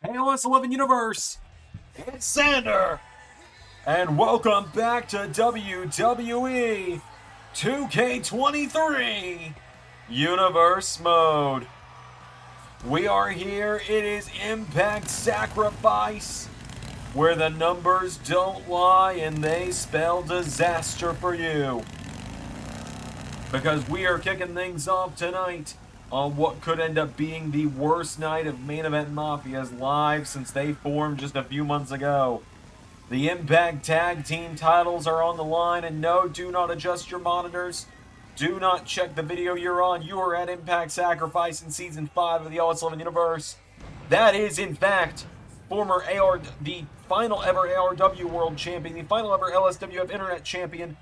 ALS 11 Universe, it's Sander, and welcome back to WWE 2K23 Universe Mode. We are here, it is Impact Sacrifice, where the numbers don't lie and they spell disaster for you. Because we are kicking things off tonight on what could end up being the worst night of Main Event Mafia's live since they formed just a few months ago. The Impact Tag Team titles are on the line, and no, do not adjust your monitors. Do not check the video you're on. You are at Impact Sacrifice in Season 5 of the ALS 11 Universe. That is, in fact, the final ever ARW World Champion, the final ever LSWF Internet Champion,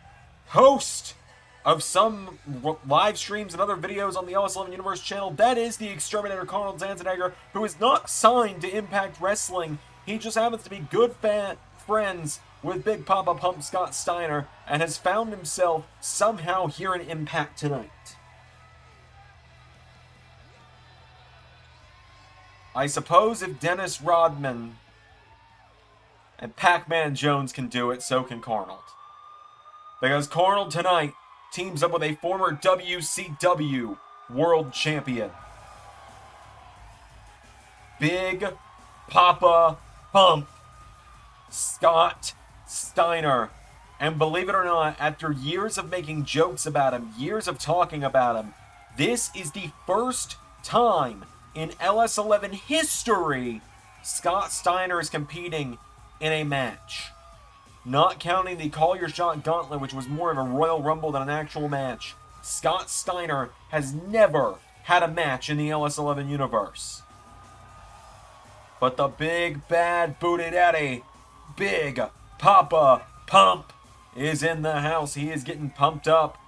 host of some live streams and other videos on the ALS 11 Universe channel. That is the Exterminator Carnold Zandzenegger, who is not signed to Impact Wrestling. He just happens to be good friends with Big Papa Pump Scott Steiner and has found himself somehow here in Impact tonight. I suppose if Dennis Rodman and Pac-Man Jones can do it, so can Carnold. Because Carnold tonight teams up with a former WCW World Champion, Big Papa Pump Scott Steiner. And believe it or not, after years of making jokes about him, years of talking about him, this is the first time in LS11 history Scott Steiner is competing in a match. Not counting the Call Your Shot Gauntlet, which was more of a Royal Rumble than an actual match, Scott Steiner has never had a match in the LS11 universe. But the big bad booty daddy, Big Papa Pump, is in the house. He is getting pumped up.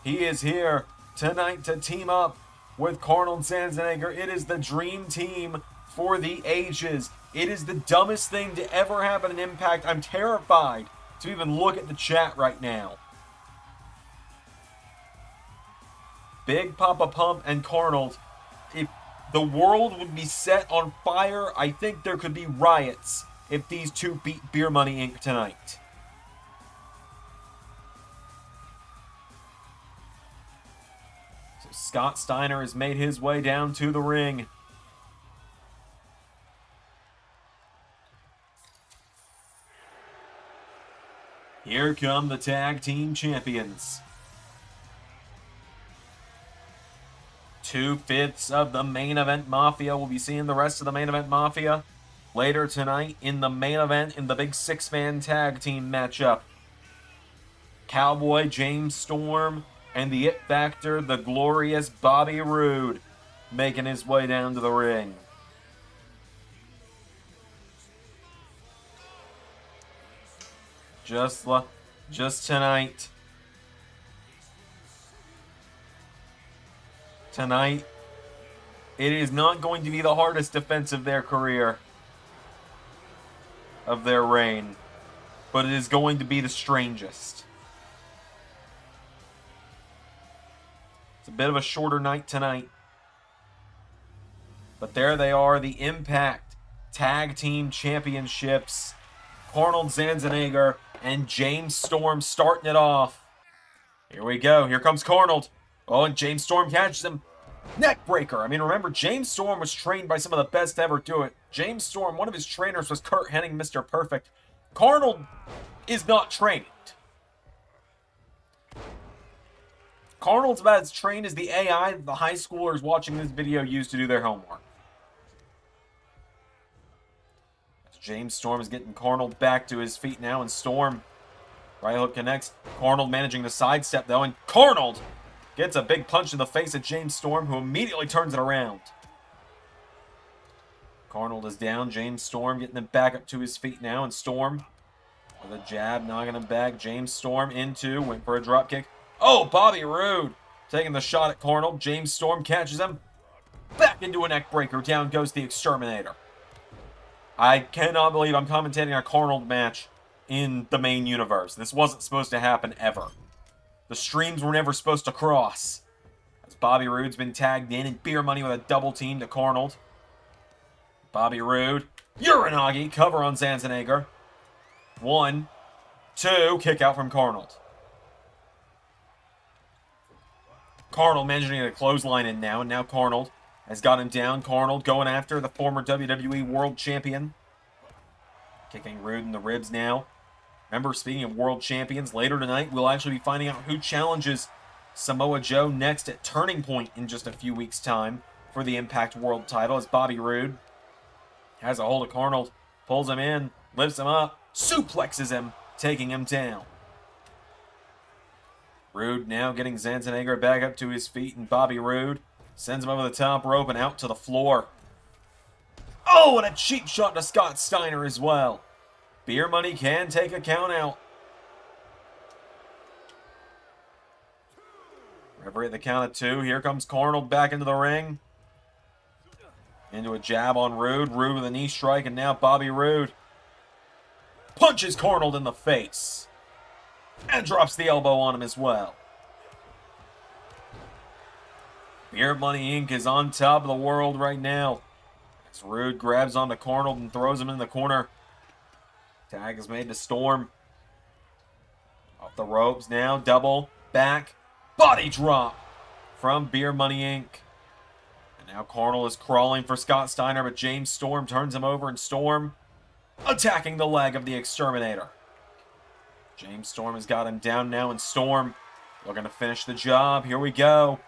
He is here tonight to team up with Carnold Zandzenegger. It is the dream team for the ages. It is the dumbest thing to ever happen in Impact. I'm terrified to even look at the chat right now. Big Papa Pump and Carnold. If the world would be set on fire, I think there could be riots if these two beat Beer Money Inc. tonight. So Scott Steiner has made his way down to the ring. Here come the tag team champions. 2/5 of the Main Event Mafia. We'll be seeing the rest of the Main Event Mafia later tonight in the main event in the big 6-man tag team matchup. Cowboy James Storm and the It Factor, the glorious Bobby Roode, making his way down to the ring. Just tonight. Tonight, it is not going to be the hardest defense of their career, of their reign, but it is going to be the strangest. It's a bit of a shorter night tonight. But there they are, the Impact Tag Team Championships. Carnold Zandzenegger and James Storm starting it off. Here we go. Here comes Carnold. Oh, and James Storm catches him. Neck breaker. I mean, remember, James Storm was trained by some of the best to ever do it. James Storm, one of his trainers was Kurt Hennig, Mr. Perfect. Carnold is not trained. Carnold's about as trained as the AI the high schoolers watching this video used to do their homework. James Storm is getting Carnold back to his feet now, and Storm, right hook connects. Carnold managing to sidestep, though, and Carnold gets a big punch in the face of James Storm, who immediately turns it around. Carnold is down. James Storm getting him back up to his feet now, and Storm with a jab, knocking him back. James Storm went for a drop kick. Oh, Bobby Roode taking the shot at Carnold. James Storm catches him. Back into a neck breaker. Down goes the Exterminator. I cannot believe I'm commentating a Carnold match in the main universe. This wasn't supposed to happen ever. The streams were never supposed to cross. As Bobby Roode's been tagged in, and Beer Money with a double team to Carnold. Bobby Roode Uranagi, cover on Zandzenegger. 1, 2, kick out from Carnold. Carnold managing to clothesline in now, and now Carnold has got him down. Carnold going after the former WWE World Champion. Kicking Rude in the ribs now. Remember, speaking of World Champions, later tonight we'll actually be finding out who challenges Samoa Joe next at Turning Point in just a few weeks' time for the Impact World title, as Bobby Roode has a hold of Carnold, pulls him in, lifts him up, suplexes him, taking him down. Roode now getting Zandzenegger back up to his feet, and Bobby Roode sends him over the top rope and out to the floor. Oh, and a cheap shot to Scott Steiner as well. Beer Money can take a count out. Referee at the count of 2. Here comes Carnold back into the ring. Into a jab on Roode. Roode with a knee strike, and now Bobby Roode punches Carnold in the face. And drops the elbow on him as well. Beer Money Inc. is on top of the world right now. As Roode grabs onto Carnold and throws him in the corner. Tag is made to Storm. Off the ropes now. Double back body drop from Beer Money Inc. And now Carnold is crawling for Scott Steiner, but James Storm turns him over, and Storm attacking the leg of the Exterminator. James Storm has got him down now, and Storm looking to finish the job. Here we go.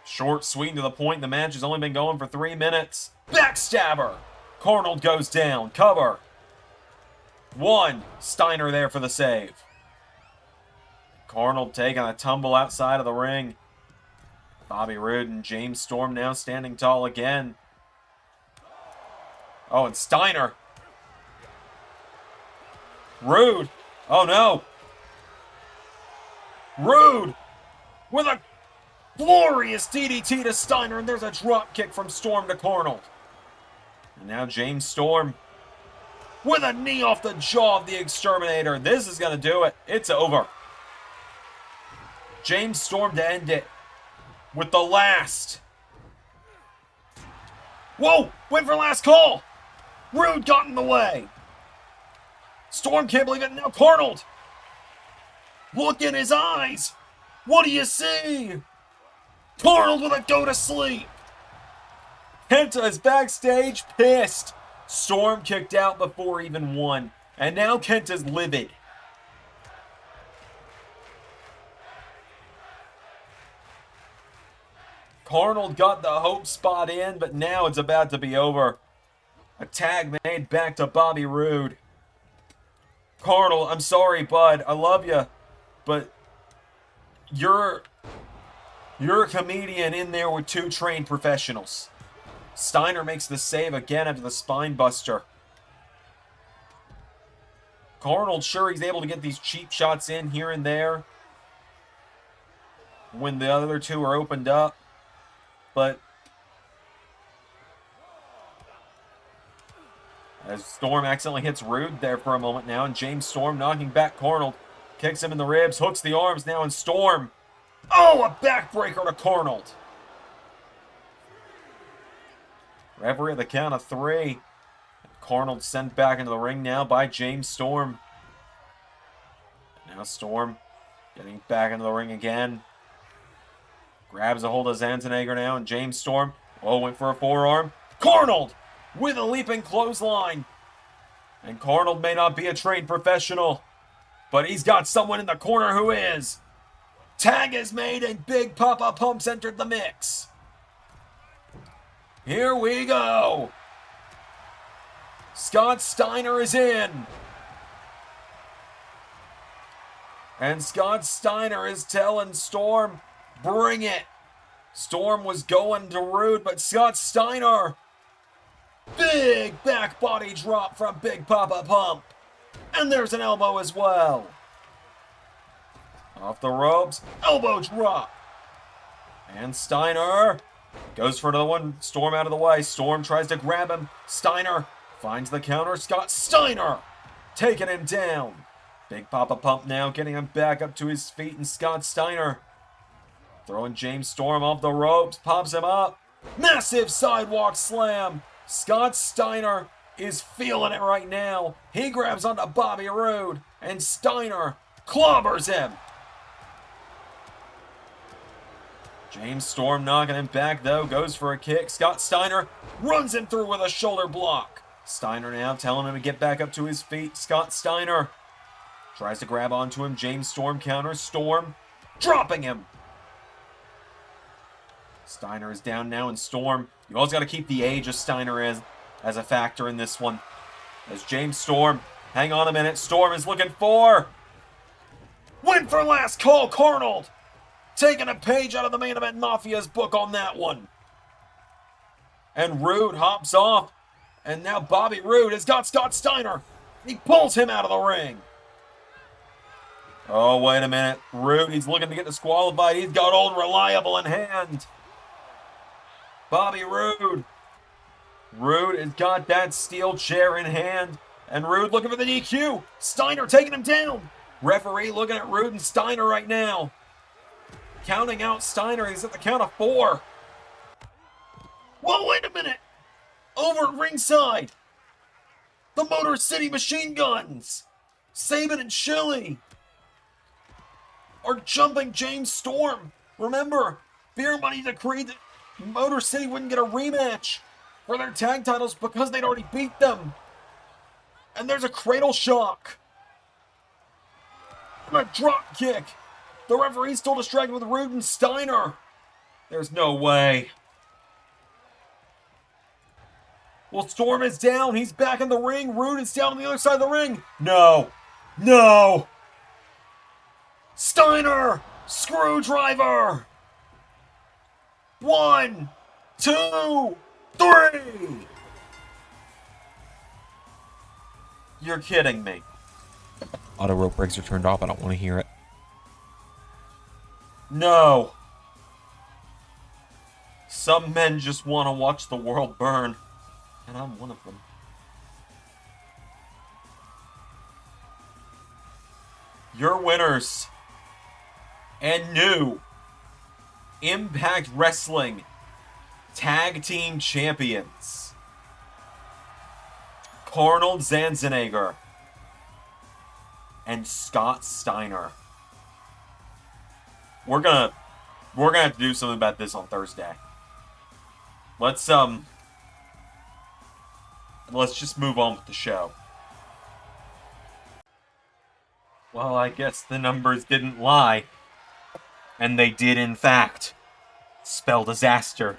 Short, sweet, and to the point. The match has only been going for 3 minutes. Backstabber. Carnold goes down. Cover. 1. Steiner there for the save. Carnold taking a tumble outside of the ring. Bobby Roode and James Storm now standing tall again. Oh, and Steiner. Roode. Oh, no. Roode with a glorious DDT to Steiner, and there's a drop kick from Storm to Carnold. And now James Storm with a knee off the jaw of the Exterminator. This is going to do it. It's over. James Storm to end it with the last. Whoa! Wait for last call. Roode got in the way. Storm can't believe it. Now Carnold. Look in his eyes. What do you see? Carnold with a go to sleep. Kenta is backstage pissed. Storm kicked out before even 1. And now Kenta's livid. Carnold got the hope spot in, but now it's about to be over. A tag made back to Bobby Roode. Carnold, I'm sorry, bud. I love you. But you're a comedian in there with 2 trained professionals. Steiner makes the save again after the spine buster. Carnold, sure, he's able to get these cheap shots in here and there when the other 2 are opened up. But as Storm accidentally hits Roode there for a moment now, and James Storm knocking back Carnold. Kicks him in the ribs, hooks the arms now, and Storm. Oh, a backbreaker to Carnold. Referee at the count of 3. Carnold sent back into the ring now by James Storm. Now Storm getting back into the ring again. Grabs a hold of Zandzenegger now, and James Storm. Oh, went for a forearm. Carnold with a leaping clothesline. And Carnold may not be a trained professional, but he's got someone in the corner who is. Tag is made, and Big Papa Pump's entered the mix. Here we go. Scott Steiner is in. And Scott Steiner is telling Storm, bring it. Storm was going to Roode, but Scott Steiner. Big back body drop from Big Papa Pump. And there's an elbow as well. Off the ropes, elbow drop. And Steiner goes for another one. Storm out of the way. Storm tries to grab him. Steiner finds the counter. Scott Steiner taking him down. Big Papa Pump now getting him back up to his feet. And Scott Steiner throwing James Storm off the ropes. Pops him up. Massive sidewalk slam. Scott Steiner is feeling it right now. He grabs onto Bobby Roode, and Steiner clobbers him. James Storm knocking him back, though, goes for a kick. Scott Steiner runs him through with a shoulder block. Steiner now telling him to get back up to his feet. Scott Steiner tries to grab onto him. James Storm counters. Storm dropping him. Steiner is down now, and Storm, you always got to keep the age of Steiner as a factor in this one. As James Storm, hang on a minute, Storm is looking for win for last call, Carnold. Taking a page out of the Main Event Mafia's book on that one. And Roode hops off, and now Bobby Roode has got Scott Steiner. He pulls him out of the ring. Oh, wait a minute. Roode, he's looking to get disqualified. He's got Old Reliable in hand. Bobby Roode. Roode has got that steel chair in hand. And Roode looking for the DQ. Steiner taking him down. Referee looking at Roode and Steiner right now. Counting out Steiner. He's at the count of 4. Whoa, wait a minute. Over at ringside. The Motor City Machine Guns. Sabin and Chili are jumping James Storm. Remember, Beer Money decreed that Motor City wouldn't get a rematch for their tag titles because they'd already beat them. And there's a cradle shock. And a drop kick. The referee's still distracted with Roode and Steiner. There's no way. Well, Storm is down. He's back in the ring. Roode is down on the other side of the ring. No. No. Steiner. Screwdriver. 1, 2, 3. You're kidding me. Auto rope breaks are turned off. I don't want to hear it. No. Some men just want to watch the world burn. And I'm one of them. Your winners and new Impact Wrestling Tag Team Champions, Carnold Zandzenegger and Scott Steiner. We're gonna have to do something about this on Thursday. Let's just move on with the show. Well, I guess the numbers didn't lie. And they did, in fact, spell disaster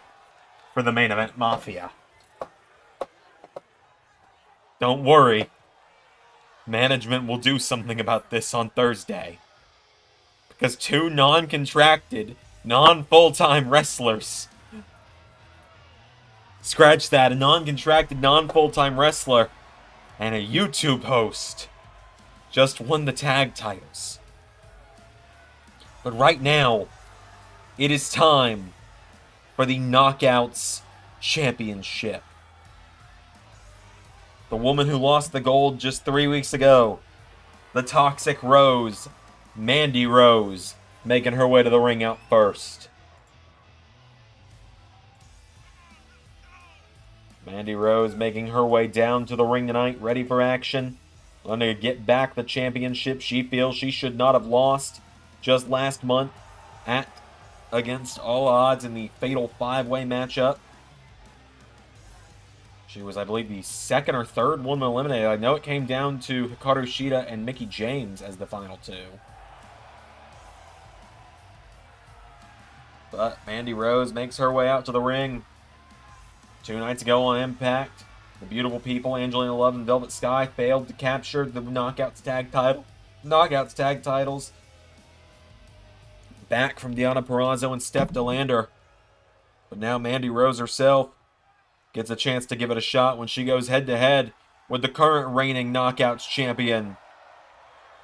for the Main Event Mafia. Don't worry. Management will do something about this on Thursday. Because 2 non-contracted, non-full-time wrestlers. Scratch that, a non-contracted, non-full-time wrestler and a YouTube host just won the tag titles. But right now, it is time for the Knockouts Championship. The woman who lost the gold just 3 weeks ago, the Toxic Rose, Mandy Rose, making her way to the ring out first. Mandy Rose making her way down to the ring tonight, ready for action. Looking to get back the championship she feels she should not have lost just last month against all odds in the Fatal 5-Way matchup. She was, I believe, the second or third woman eliminated. I know it came down to Hikaru, Shida, and Mickie James as the final 2. But Mandy Rose makes her way out to the ring. 2 nights ago on Impact, the beautiful people, Angelina Love and Velvet Sky, failed to capture the Knockouts tag titles. Back from Deonna Purrazzo and Steph DeLander. But now Mandy Rose herself gets a chance to give it a shot when she goes head-to-head with the current reigning Knockouts champion,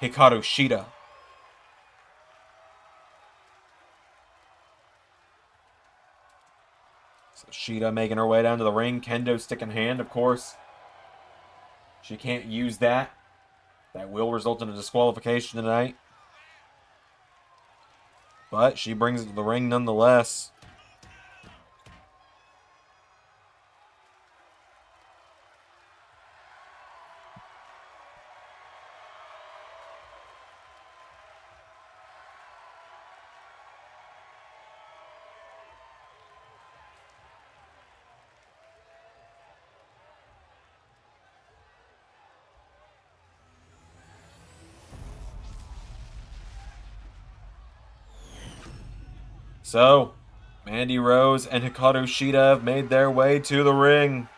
Hikaru Shida. So Shida making her way down to the ring. Kendo stick in hand, of course. She can't use that. That will result in a disqualification tonight. But she brings it to the ring nonetheless. So, Mandy Rose and Hikaru Shida have made their way to the ring.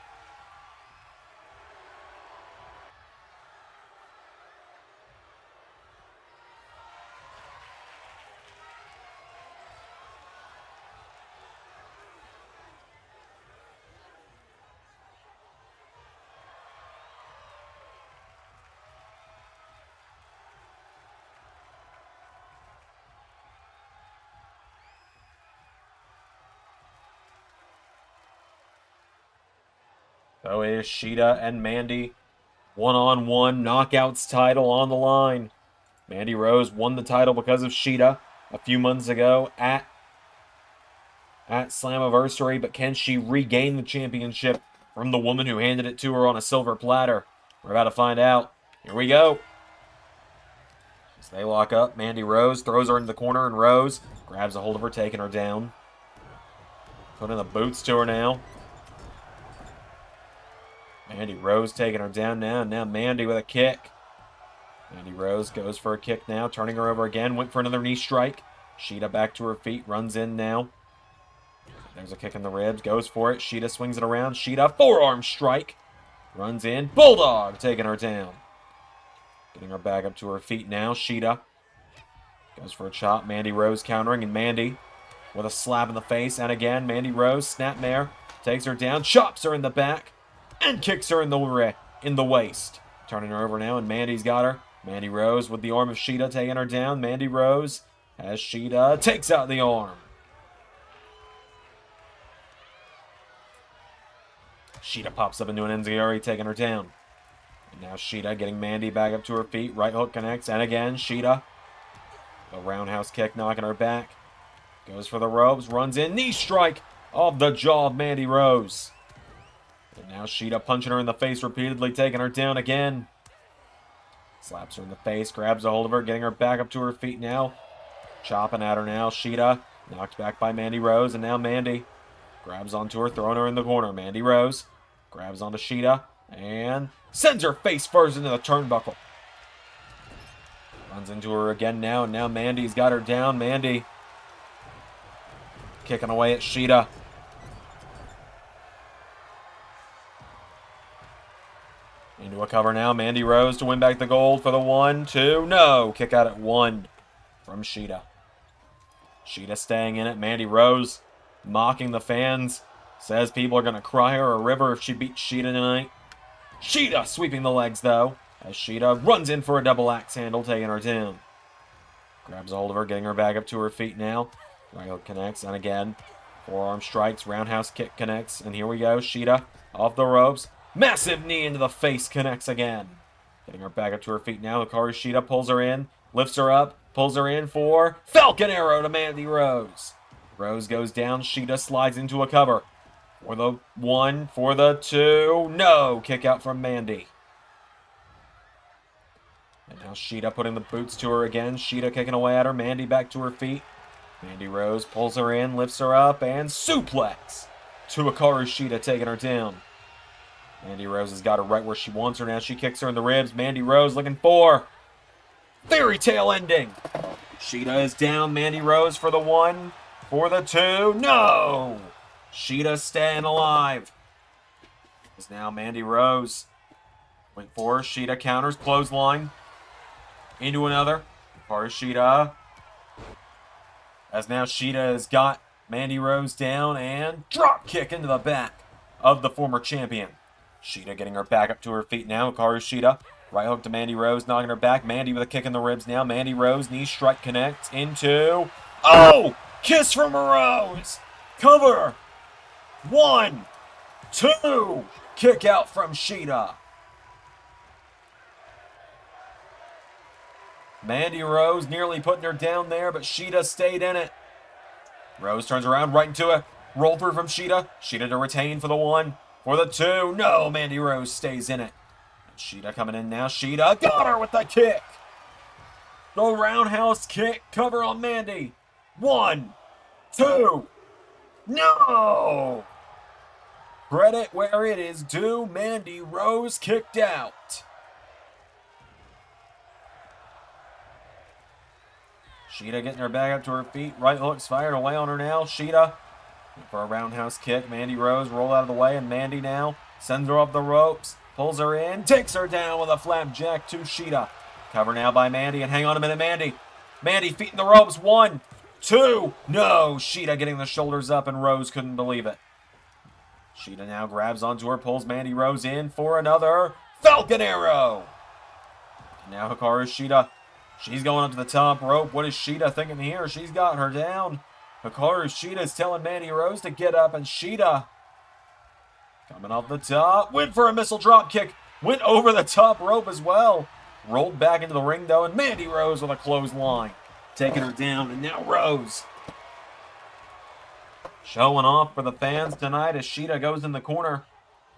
So it is Shida and Mandy. One-on-one knockouts title on the line. Mandy Rose won the title because of Shida a few months ago at Slammiversary, but can she regain the championship from the woman who handed it to her on a silver platter? We're about to find out. Here we go. As they lock up, Mandy Rose throws her into the corner, and Rose grabs a hold of her, taking her down. Putting the boots to her now. Mandy Rose taking her down now, and now Mandy with a kick. Mandy Rose goes for a kick now, turning her over again, went for another knee strike. Shida back to her feet, runs in now. There's a kick in the ribs, goes for it. Shida swings it around. Shida, forearm strike. Runs in. Bulldog taking her down. Getting her back up to her feet now. Shida goes for a chop. Mandy Rose countering, and Mandy with a slap in the face. And again, Mandy Rose, snapmare, takes her down, chops her in the back, and kicks her in the waist. Turning her over now, and Mandy's got her. Mandy Rose with the arm of Shida taking her down. Mandy Rose as Shida takes out the arm. Shida pops up into an enziguri, taking her down. And now Shida getting Mandy back up to her feet. Right hook connects, and again, Shida. A roundhouse kick knocking her back. Goes for the ropes, runs in, knee strike off the jaw of Mandy Rose. And now Shida punching her in the face repeatedly, taking her down again. Slaps her in the face, grabs a hold of her, getting her back up to her feet now. Chopping at her now. Shida knocked back by Mandy Rose, and now Mandy grabs onto her, throwing her in the corner. Mandy Rose grabs onto Shida and sends her face first into the turnbuckle. Runs into her again now, and now Mandy's got her down. Mandy kicking away at Shida. Into a cover now. Mandy Rose to win back the gold for the 1, 2. No! Kick out at 1 from Shida. Shida staying in it. Mandy Rose mocking the fans. Says people are going to cry her a river if she beats Shida tonight. Shida sweeping the legs, though, as Shida runs in for a double axe handle, taking her down. Grabs a hold of her, getting her back up to her feet now. Right hook connects, and again, forearm strikes, roundhouse kick connects, and here we go. Shida off the ropes. Massive knee into the face connects again. Getting her back up to her feet now. Hikaru Shida pulls her in, lifts her up, pulls her in for Falcon Arrow to Mandy Rose. Rose goes down. Shida slides into a cover. For the 1, for the 2. No! Kick out from Mandy. And now Shida putting the boots to her again. Shida kicking away at her. Mandy back to her feet. Mandy Rose pulls her in, lifts her up, and suplex to Hikaru Shida, taking her down. Mandy Rose has got her right where she wants her now. She kicks her in the ribs. Mandy Rose looking for fairy tale ending. Shida is down. Mandy Rose for the 1, for the 2. No! Shida staying alive. Is now Mandy Rose. Went for her. Shida counters. Clothesline. Into another. For Shida. As now Shida has got Mandy Rose down and drop kick into the back of the former champion. Shida getting her back up to her feet now. Hikaru Shida. Right hook to Mandy Rose, knocking her back. Mandy with a kick in the ribs now. Mandy Rose, knee strike connects into... Oh! Kiss from Rose! Cover! 1, 2! Kick out from Shida. Mandy Rose nearly putting her down there, but Shida stayed in it. Rose turns around right into a roll through from Shida. Shida to retain for the 1, for the 2. No, Mandy Rose stays in it. And Shida coming in now. Shida got her with the kick. The roundhouse kick. Cover on Mandy. 1, 2. No! Credit where it is due. Mandy Rose kicked out. Shida getting her back up to her feet. Right hook's fired away on her now. Shida for a roundhouse kick. Mandy Rose roll out of the way, and Mandy now sends her up the ropes. Pulls her in. Takes her down with a flapjack to Shida. Cover now by Mandy, and hang on a minute, Mandy. Mandy feet in the ropes. 1, 2. No! Shida getting the shoulders up, and Rose couldn't believe it. Shida now grabs onto her, pulls Mandy Rose in for another Falcon Arrow. And now Hikaru Shida. She's going up to the top rope. What is Shida thinking here? She's got her down. Hikaru Shida is telling Mandy Rose to get up, and Shida coming off the top. Went for a missile drop kick. Went over the top rope as well. Rolled back into the ring, though, and Mandy Rose with a clothesline. Taking her down, and now Rose showing off for the fans tonight as Shida goes in the corner.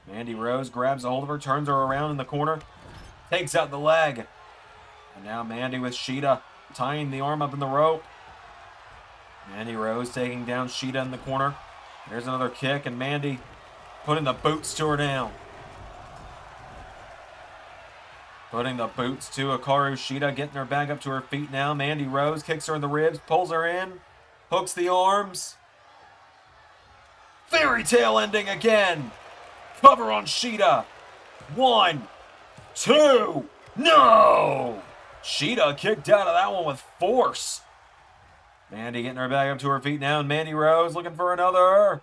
Mandy Rose grabs a hold of her, turns her around in the corner, takes out the leg. And now Mandy with Shida tying the arm up in the rope. Mandy Rose taking down Shida in the corner. There's another kick, and Mandy putting the boots to her down. Putting the boots to Hikaru Shida, getting her back up to her feet now. Mandy Rose kicks her in the ribs, pulls her in, hooks the arms. Fairy tale ending again. Cover on Shida. 1, 2. No! Shida kicked out of that one with force. Mandy getting her back up to her feet now, and Mandy Rose looking for another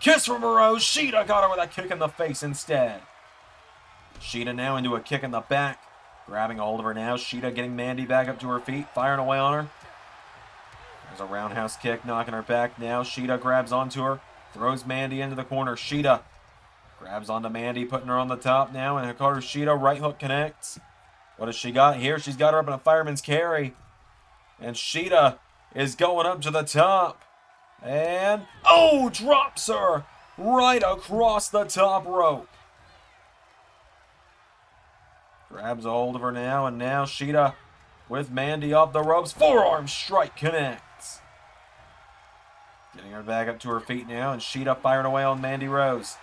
kiss from Rose. Shida got her with a kick in the face instead. Shida now into a kick in the back. Grabbing a hold of her now. Shida getting Mandy back up to her feet, firing away on her. There's a roundhouse kick, knocking her back now. Shida grabs onto her, throws Mandy into the corner. Shida grabs onto Mandy, putting her on the top now, and Hikaru Shida right hook connects. What has she got here? She's got her up in a fireman's carry. And Shida is going up to the top. And, oh, drops her right across the top rope. Grabs a hold of her now, and now Shida with Mandy off the ropes. Forearm strike connects. Getting her back up to her feet now, and Shida firing away on Mandy Rose.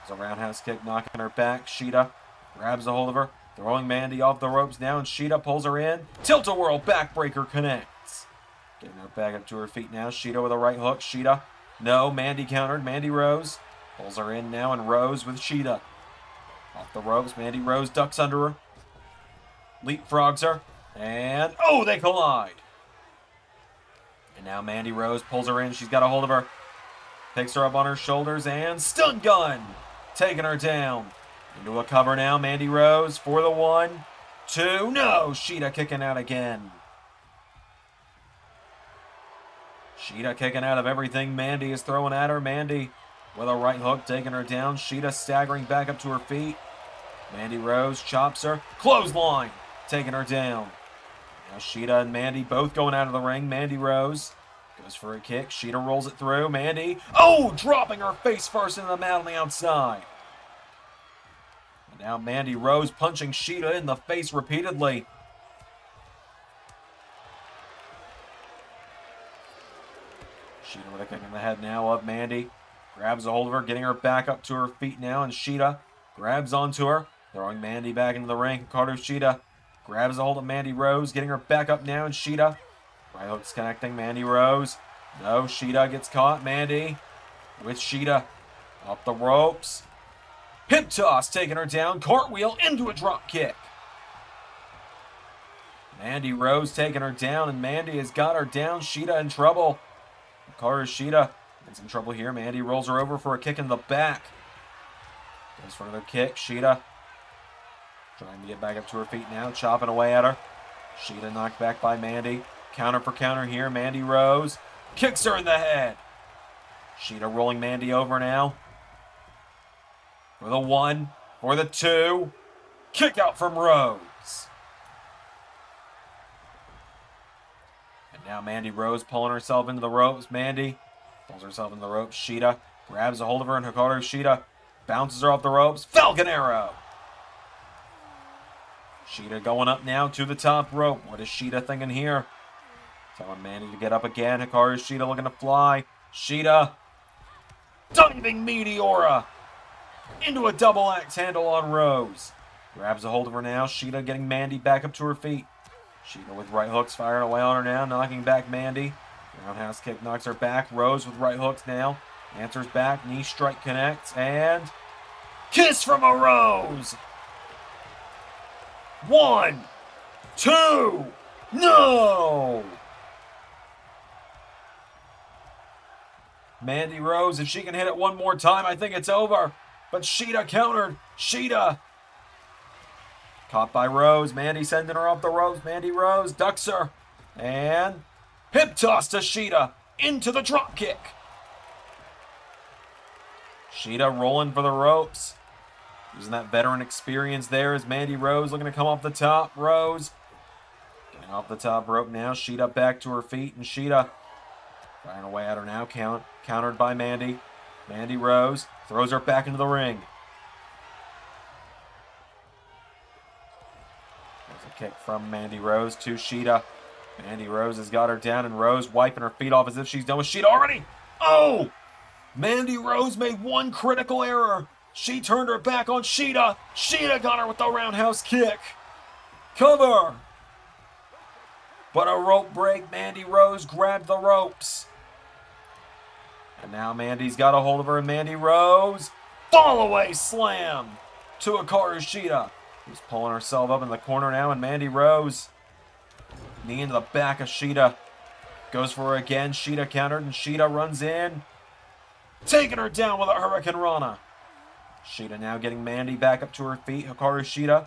There's a roundhouse kick knocking her back. Shida grabs a hold of her, throwing Mandy off the ropes now, and Shida pulls her in. Tilt-a-whirl backbreaker connects. Getting her back up to her feet now. Shida with a right hook. Shida, no, Mandy countered. Mandy Rose pulls her in now, and Rose with Shida. Off the ropes, Mandy Rose ducks under her. Leapfrogs her. And, oh, they collide. And now Mandy Rose pulls her in. She's got a hold of her. Picks her up on her shoulders, and stun gun. Taking her down. Into a cover now. Mandy Rose for the 1, 2. No, Shida kicking out again. Shida kicking out of everything Mandy is throwing at her. Mandy with a right hook taking her down. Shida staggering back up to her feet. Mandy Rose chops her. Clothesline taking her down. Now Shida and Mandy both going out of the ring. Mandy Rose goes for a kick. Shida rolls it through. Mandy, oh, dropping her face first into the mat on the outside. And now Mandy Rose punching Shida in the face repeatedly. Shida with a kick in the head now of Mandy. Grabs a hold of her, getting her back up to her feet now, and Shida grabs onto her, throwing Mandy back into the ring. Hikaru Shida grabs a hold of Mandy Rose, getting her back up now, and Shida right hook's connecting. Mandy Rose, no, Shida gets caught. Mandy with Shida up the ropes. Hip toss taking her down, cartwheel into a drop kick. Mandy Rose taking her down, and Mandy has got her down. Shida in trouble. Hikaru Shida in some trouble here. Mandy rolls her over for a kick in the back. Goes for another kick. Shida trying to get back up to her feet now, chopping away at her. Shida knocked back by Mandy. Counter for counter here. Mandy Rose kicks her in the head. Shida rolling Mandy over now. For the 1, for the 2. Kick out from Rose. And now Mandy Rose pulling herself into the ropes. Mandy pulls herself into the ropes. Shida grabs a hold of her, and Hikaru Shida bounces her off the ropes. Falcon Arrow. Shida going up now to the top rope. What is Shida thinking here? Telling Mandy to get up again. Hikaru Shida looking to fly. Shida diving Meteora into a double axe handle on Rose. Grabs a hold of her now. Shida getting Mandy back up to her feet. Shida with right hooks firing away on her now, knocking back Mandy. Roundhouse kick knocks her back. Rose with right hooks now. Answers back. Knee strike connects. And kiss from a Rose. 1, 2. No! Mandy Rose, if she can hit it one more time, I think it's over. But Shida countered. Shida. Caught by Rose. Mandy sending her off the ropes. Mandy Rose ducks her. And hip toss to Shida. Into the drop kick. Shida rolling for the ropes. Using that veteran experience there as Mandy Rose looking to come off the top. Rose getting off the top rope now. Shida back to her feet. And Shida firing away at her now. Countered by Mandy. Mandy Rose throws her back into the ring. There's a kick from Mandy Rose to Shida. Mandy Rose has got her down, and Rose wiping her feet off as if she's done with Shida already. Oh! Mandy Rose made one critical error. She turned her back on Shida. Shida got her with the roundhouse kick. Cover. But a rope break. Mandy Rose grabbed the ropes. And now Mandy's got a hold of her, and Mandy Rose, fall away slam to Hikaru Shida, who's pulling herself up in the corner now, and Mandy Rose, knee into the back of Shida, goes for her again. Shida countered, and Shida runs in, taking her down with a Hurricane Rana. Shida now getting Mandy back up to her feet. Hikaru Shida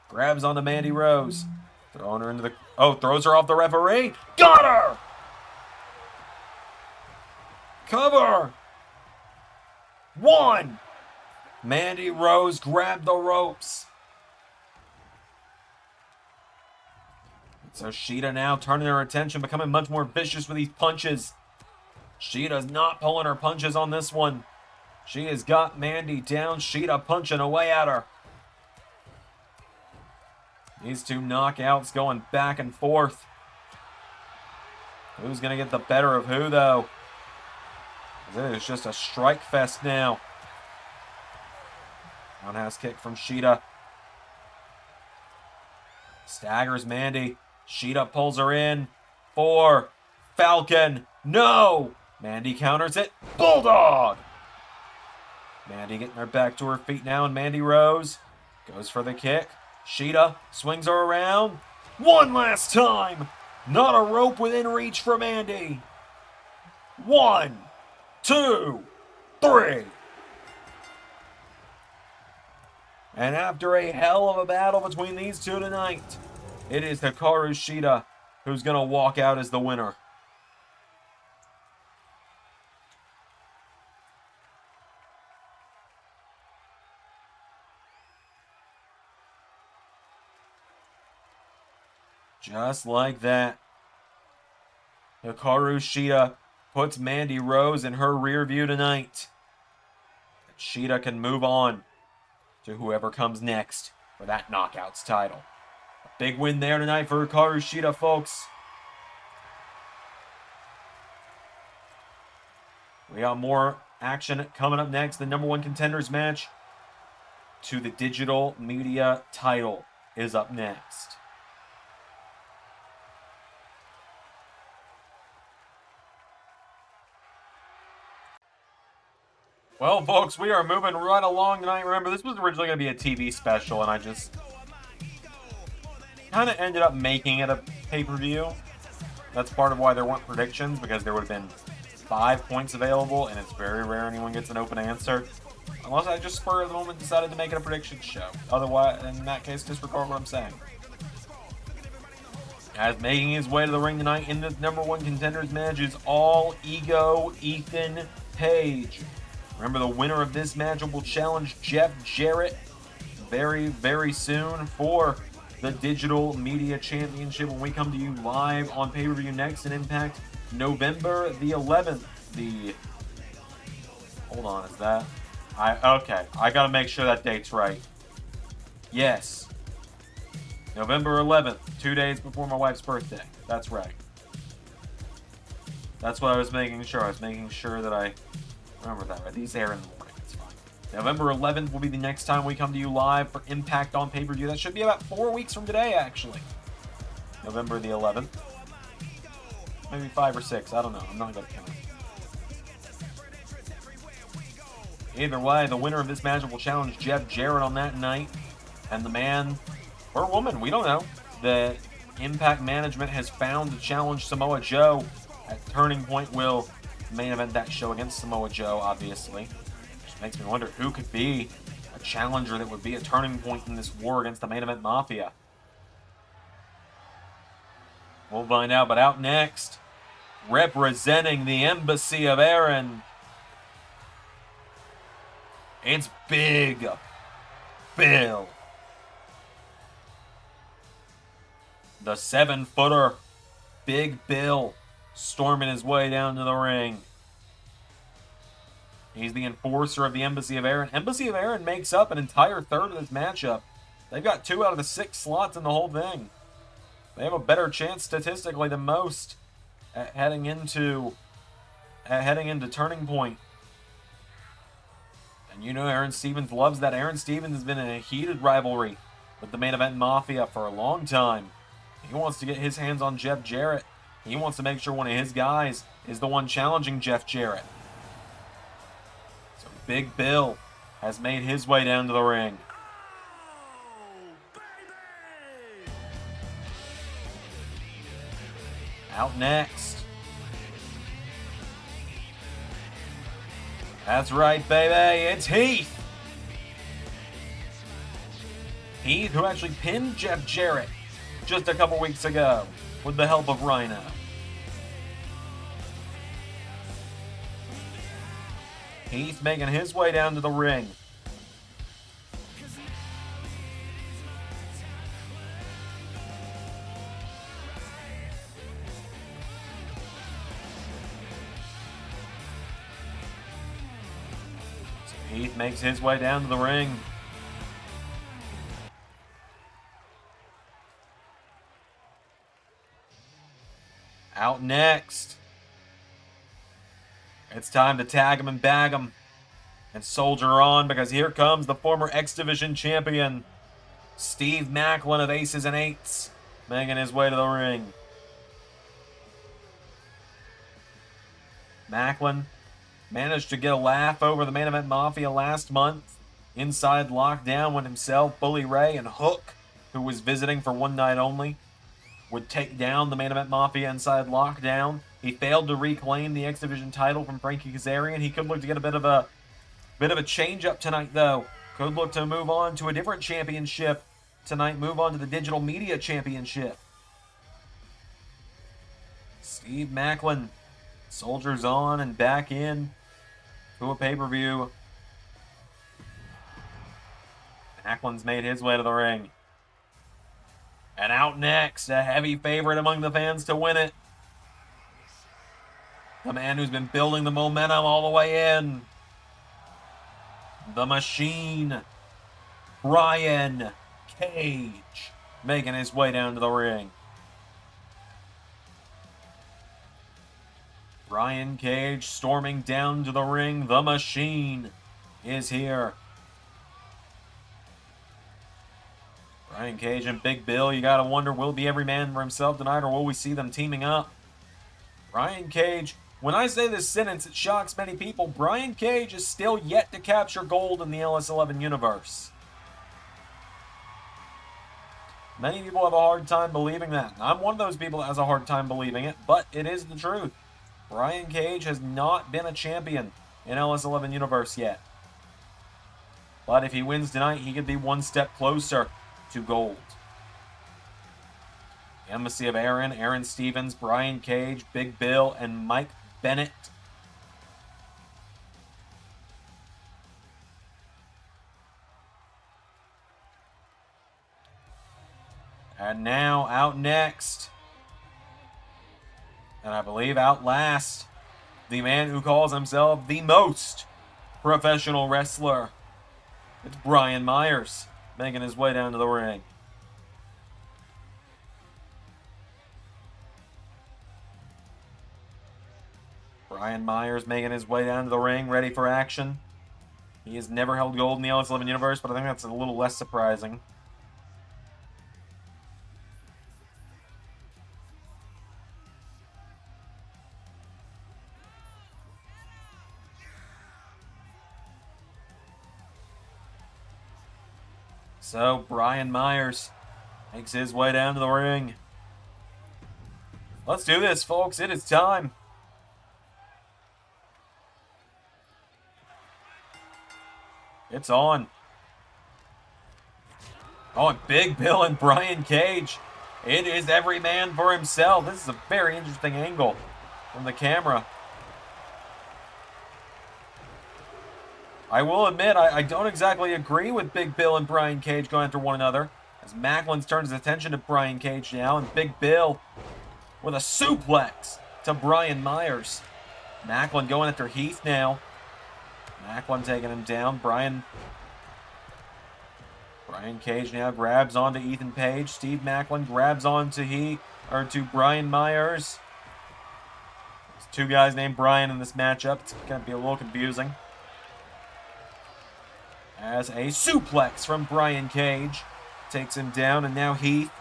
grabs onto Mandy Rose, throwing her into the, throws her off the referee. Got her! Cover! 1! Mandy Rose grabbed the ropes. So Shida now turning her attention, becoming much more vicious with these punches. Shida's not pulling her punches on this one. She has got Mandy down. Shida punching away at her. These two knockouts going back and forth. Who's going to get the better of who, though? It is just a strike fest now. Roundhouse kick from Shida. Staggers Mandy. Shida pulls her in. 4. Falcon. No! Mandy counters it. Bulldog! Mandy getting her back to her feet now, and Mandy Rose goes for the kick. Shida swings her around. One last time. Not a rope within reach for Mandy. 1, 2, 3. And after a hell of a battle between these two tonight, it is Hikaru Shida who's going to walk out as the winner. Just like that, Hikaru Shida puts Mandy Rose in her rear view tonight. Shida can move on to whoever comes next for that Knockouts title. A big win there tonight for Hikaru Shida, folks. We got more action coming up next. The #1 contenders match to the digital media title is up next. Well, folks, we are moving right along tonight. Remember, this was originally going to be a TV special, and I just kind of ended up making it a pay-per-view. That's part of why there weren't predictions, because there would have been 5 points available, and it's very rare anyone gets an open answer. Unless I just spur of the moment decided to make it a prediction show. Otherwise, in that case, disregard what I'm saying. As making his way to the ring tonight in the #1 contenders match is All Ego Ethan Page. Remember, the winner of this match will challenge Jeff Jarrett very, very soon for the Digital Media Championship when we come to you live on pay-per-view next in Impact, November the 11th. Hold on, is that? Okay, I gotta make sure that date's right. Yes. November 11th, 2 days before my wife's birthday. That's right. That's what I was making sure. I was making sure that I remember that, right? These air in the morning. It's fine. November 11th will be the next time we come to you live for Impact on pay-per-view. That should be about 4 weeks from today, actually. November the 11th. Maybe 5 or 6. I don't know. I'm not going to count. Either way, the winner of this match will challenge Jeff Jarrett on that night. And the man, or woman, we don't know, that Impact Management has found to challenge Samoa Joe at Turning Point will main event that show against Samoa Joe, obviously. Which makes me wonder who could be a challenger that would be a turning point in this war against the Main Event Mafia. We'll find out, but out next, representing the Embassy of Erin, it's Big Bill. The 7-footer, Big Bill, storming his way down to the ring. He's the enforcer of the Embassy of Erin. Embassy of Erin makes up an entire third of this matchup. They've got 2 out of the 6 slots in the whole thing. They have a better chance statistically than most at heading into Turning Point. And you know Aaron Stevens loves that. Aaron Stevens has been in a heated rivalry with the Main Event Mafia for a long time. He wants to get his hands on Jeff Jarrett. He wants to make sure one of his guys is the one challenging Jeff Jarrett. So Big Bill has made his way down to the ring. Out next. That's right, baby. It's Heath. Heath, who actually pinned Jeff Jarrett just a couple weeks ago with the help of Rhino. Heath making his way down to the ring. So Heath makes his way down to the ring. Out next, it's time to tag him and bag him and soldier on, because here comes the former X Division champion, Steve Maclin of Aces and Eights, making his way to the ring. Maclin managed to get a laugh over the Main Event Mafia last month inside Lockdown when himself, Bully Ray, and Hook, who was visiting for one night only, would take down the Main Event Mafia inside Lockdown. He failed to reclaim the X Division title from Frankie Kazarian. He could look to get a bit of a change up tonight, though. Could look to move on to a different championship tonight. Move on to the Digital Media Championship. Steve Maclin soldiers on and back in to a pay-per-view. Macklin's made his way to the ring. And out next, a heavy favorite among the fans to win it. The man who's been building the momentum all the way in. The Machine, Brian Cage, making his way down to the ring. Brian Cage storming down to the ring. The Machine is here. Brian Cage and Big Bill, you gotta wonder, will it be every man for himself tonight, or will we see them teaming up? Brian Cage, when I say this sentence, it shocks many people. Brian Cage is still yet to capture gold in the LS11 universe. Many people have a hard time believing that. I'm one of those people that has a hard time believing it, but it is the truth. Brian Cage has not been a champion in LS11 universe yet. But if he wins tonight, he could be one step closer to gold. The Embassy of Erin, Aaron Stevens, Brian Cage, Big Bill, and Mike Bennett. And now, out next, and I believe out last, the man who calls himself the most professional wrestler. It's Brian Myers, making his way down to the ring. Brian Myers making his way down to the ring, ready for action. He has never held gold in the LS11 universe, but I think that's a little less surprising. So Brian Myers makes his way down to the ring. Let's do this, folks. It is time. It's on. Oh, and Big Bill and Brian Cage. It is every man for himself. This is a very interesting angle from the camera. I will admit, I don't exactly agree with Big Bill and Brian Cage going after one another, as Maclin turns his attention to Brian Cage now, and Big Bill with a suplex to Brian Myers. Maclin going after Heath now. Maclin taking him down. Brian Cage now grabs onto Ethan Page. Steve Maclin grabs onto to Brian Myers. There's two guys named Brian in this matchup. It's going to be a little confusing. As a suplex from Brian Cage takes him down, and now Heath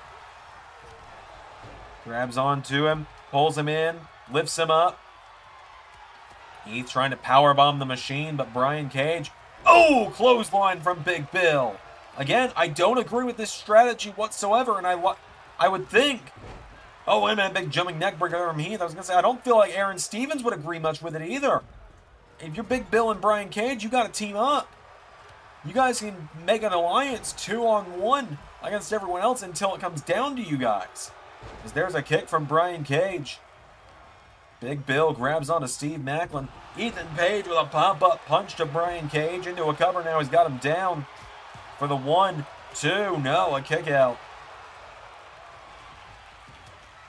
grabs onto him, pulls him in, lifts him up. Heath trying to powerbomb the machine, but Brian Cage, oh, clothesline from Big Bill. Again, I don't agree with this strategy whatsoever, and I would think, oh, wait a minute, big jumping neckbreaker from Heath. I was going to say, I don't feel like Aaron Stevens would agree much with it either. If you're Big Bill and Brian Cage, you got to team up. You guys can make an alliance 2-on-1 against everyone else until it comes down to you guys. As there's a kick from Brian Cage. Big Bill grabs onto Steve Maclin. Ethan Page with a pop-up punch to Brian Cage into a cover. Now he's got him down for the 1, 2. No, a kick out.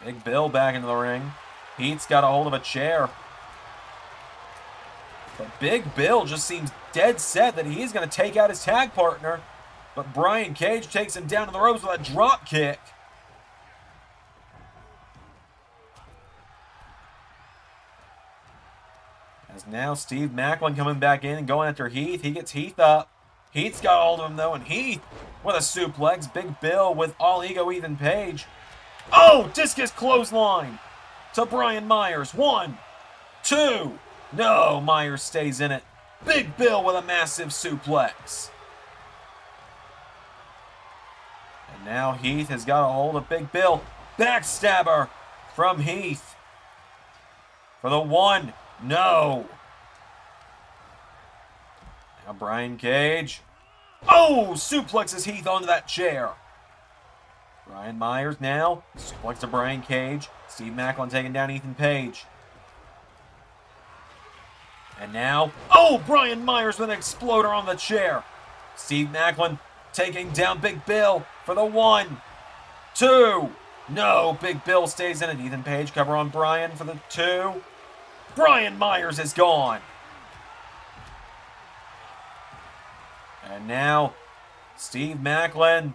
Big Bill back into the ring. Heath's got a hold of a chair. But Big Bill just seems dead set that he's going to take out his tag partner. But Brian Cage takes him down to the ropes with a drop kick. As now Steve Maclin coming back in and going after Heath. He gets Heath up. Heath's got a hold of him though, and Heath with a suplex. Big Bill with all ego Ethan Page. Oh, discus clothesline to Brian Myers. 1, 2. No, Myers stays in it. Big Bill with a massive suplex. And now Heath has got a hold of Big Bill. Backstabber from Heath. For the 1. No. Now Brian Cage. Oh, suplexes Heath onto that chair. Brian Myers now. Suplex to Brian Cage. Steve Maclin taking down Ethan Page. And now, oh, Brian Myers with an exploder on the chair. Steve Maclin taking down Big Bill for the 1, 2. No, Big Bill stays in it. Ethan Page cover on Brian for the 2. Brian Myers is gone. And now, Steve Maclin.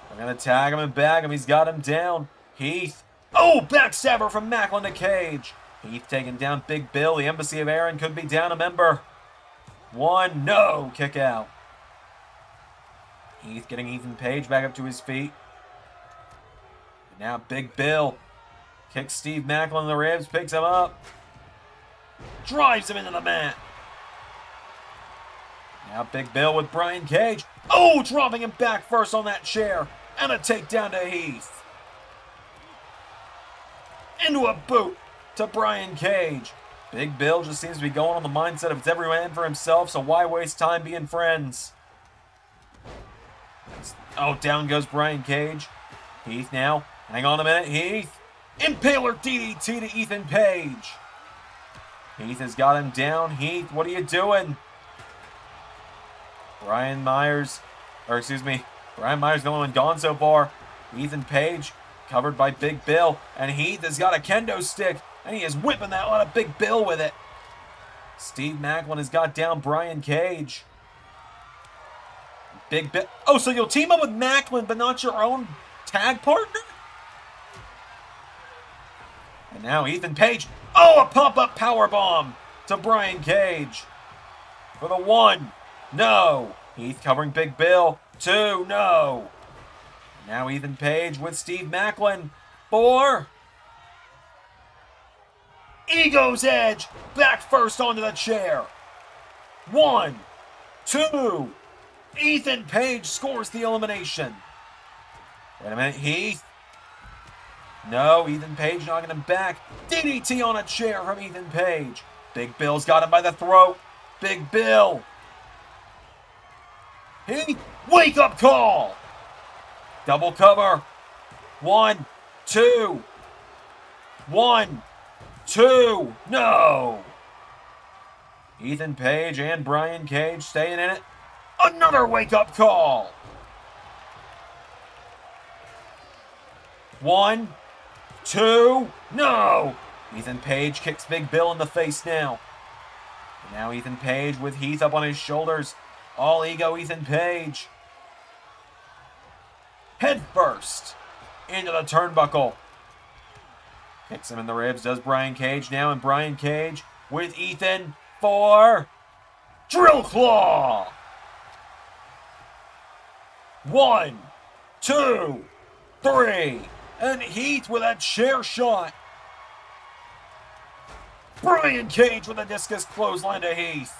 They're going to tag him and bag him. He's got him down. Heath. Oh, backstabber from Maclin to Cage. Heath taking down Big Bill. The Embassy of Aaron could be down a member. 1, no, kick out. Heath getting Ethan Page back up to his feet. And now Big Bill kicks Steve Maclin in the ribs, picks him up. Drives him into the mat. Now Big Bill with Brian Cage. Oh, dropping him back first on that chair. And a takedown to Heath. Into a boot to Brian Cage. Big Bill just seems to be going on the mindset of it's every man for himself, so why waste time being friends? Oh, down goes Brian Cage. Heath now. Hang on a minute, Heath. Impaler DDT to Ethan Page. Heath has got him down. Heath, what are you doing? Brian Myers the only one gone so far. Ethan Page covered by Big Bill, and Heath has got a kendo stick, and he is whipping that on a Big Bill with it. Steve Maclin has got down Brian Cage. Big Bill. Oh, so you'll team up with Maclin, but not your own tag partner? And now Ethan Page. Oh, a pop-up powerbomb to Brian Cage. For the 1. No. Heath covering Big Bill. 2. No. Now Ethan Page with Steve Maclin. 4. Ego's Edge. Back first onto the chair. 1, 2. Ethan Page scores the elimination. Wait a minute, Heath. No, Ethan Page knocking him back. DDT on a chair from Ethan Page. Big Bill's got him by the throat. Big Bill. Heath, wake up call. Double cover. 1, 2. 1, 2. No. Ethan Page and Brian Cage staying in it. Another wake up call. 1, 2. No. Ethan Page kicks Big Bill in the face now. And now Ethan Page with Heath up on his shoulders. All ego Ethan Page. Head first into the turnbuckle. Kicks him in the ribs, does Brian Cage now, and Brian Cage with Ethan for Drill Claw. 1, 2, 3, and Heath with a chair shot. Brian Cage with a discus clothesline to Heath.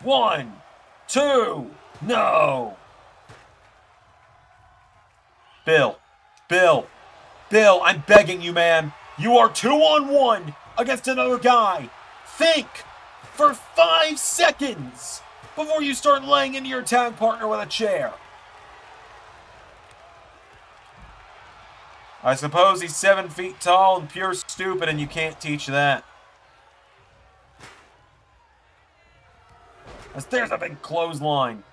1, 2, no. Bill, I'm begging you, man. You are 2-on-1 against another guy. Think for 5 seconds before you start laying into your tag partner with a chair. I suppose he's 7 feet tall and pure stupid, and you can't teach that. As there's a big clothesline.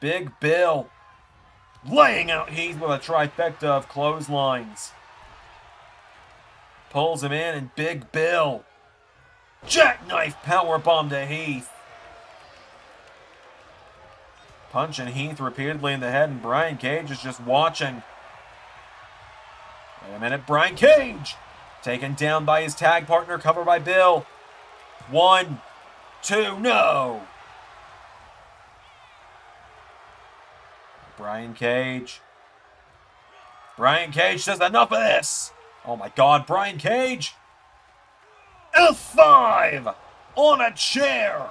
Big Bill laying out Heath with a trifecta of clotheslines. Pulls him in, and Big Bill jackknife powerbomb to Heath. Punching Heath repeatedly in the head, and Brian Cage is just watching. Wait a minute, Brian Cage taken down by his tag partner, covered by Bill. 1, 2, no. Brian Cage says enough of this. Oh my God, Brian Cage. F5 on a chair.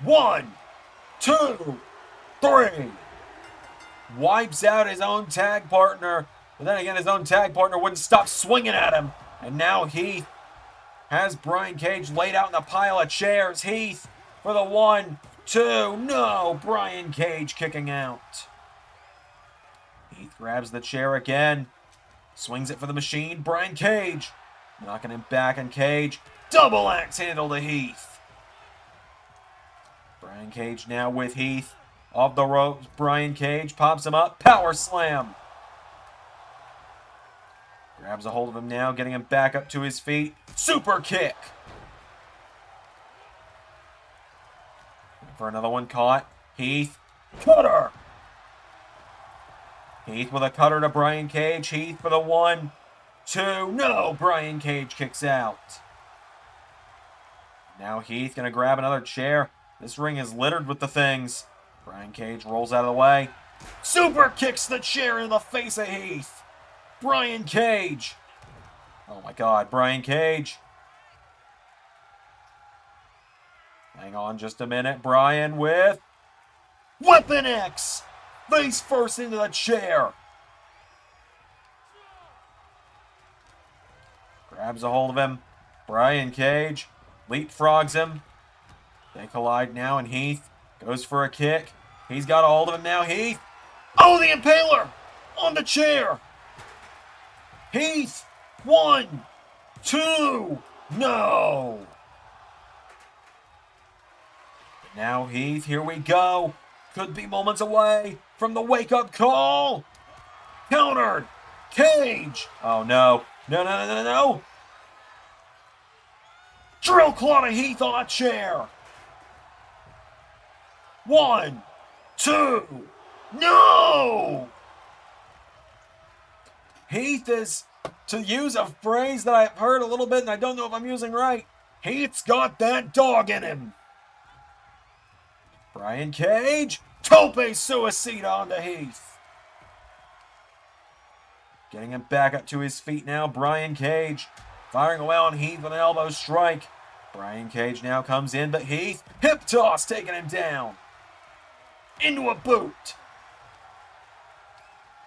1, 2, 3. Wipes out his own tag partner. But then again, his own tag partner wouldn't stop swinging at him. And now Heath has Brian Cage laid out in a pile of chairs. Heath for the 1, 2. No, Brian Cage kicking out. Heath grabs the chair again. Swings it for the machine. Brian Cage knocking him back, and Cage double axe handle to Heath. Brian Cage now with Heath. Off the ropes, Brian Cage pops him up. Power slam. Grabs a hold of him now, getting him back up to his feet. Super kick. For another one caught. Heath. Cutter. Heath with a cutter to Brian Cage. Heath for the 1, 2. No, Brian Cage kicks out. Now Heath gonna grab another chair. This ring is littered with the things. Brian Cage rolls out of the way. Super kicks the chair in the face of Heath. Brian Cage. Oh my God, Brian Cage. Hang on just a minute. Brian with Weapon X. Face first into the chair. Grabs a hold of him. Brian Cage leapfrogs him. They collide now, and Heath goes for a kick. He's got a hold of him now. Heath. Oh, the Impaler on the chair. Heath. 1, 2. No. Now Heath, here we go. Could be moments away from the wake-up call. Countered. Cage. Oh, no. No. Drill claw to Heath on a chair. 1, 2. No! Heath is, to use a phrase that I've heard a little bit and I don't know if I'm using right, Heath's got that dog in him. Brian Cage, tope suicida onto Heath. Getting him back up to his feet now, Brian Cage firing away on Heath with an elbow strike. Brian Cage now comes in, but Heath, hip toss, taking him down. Into a boot.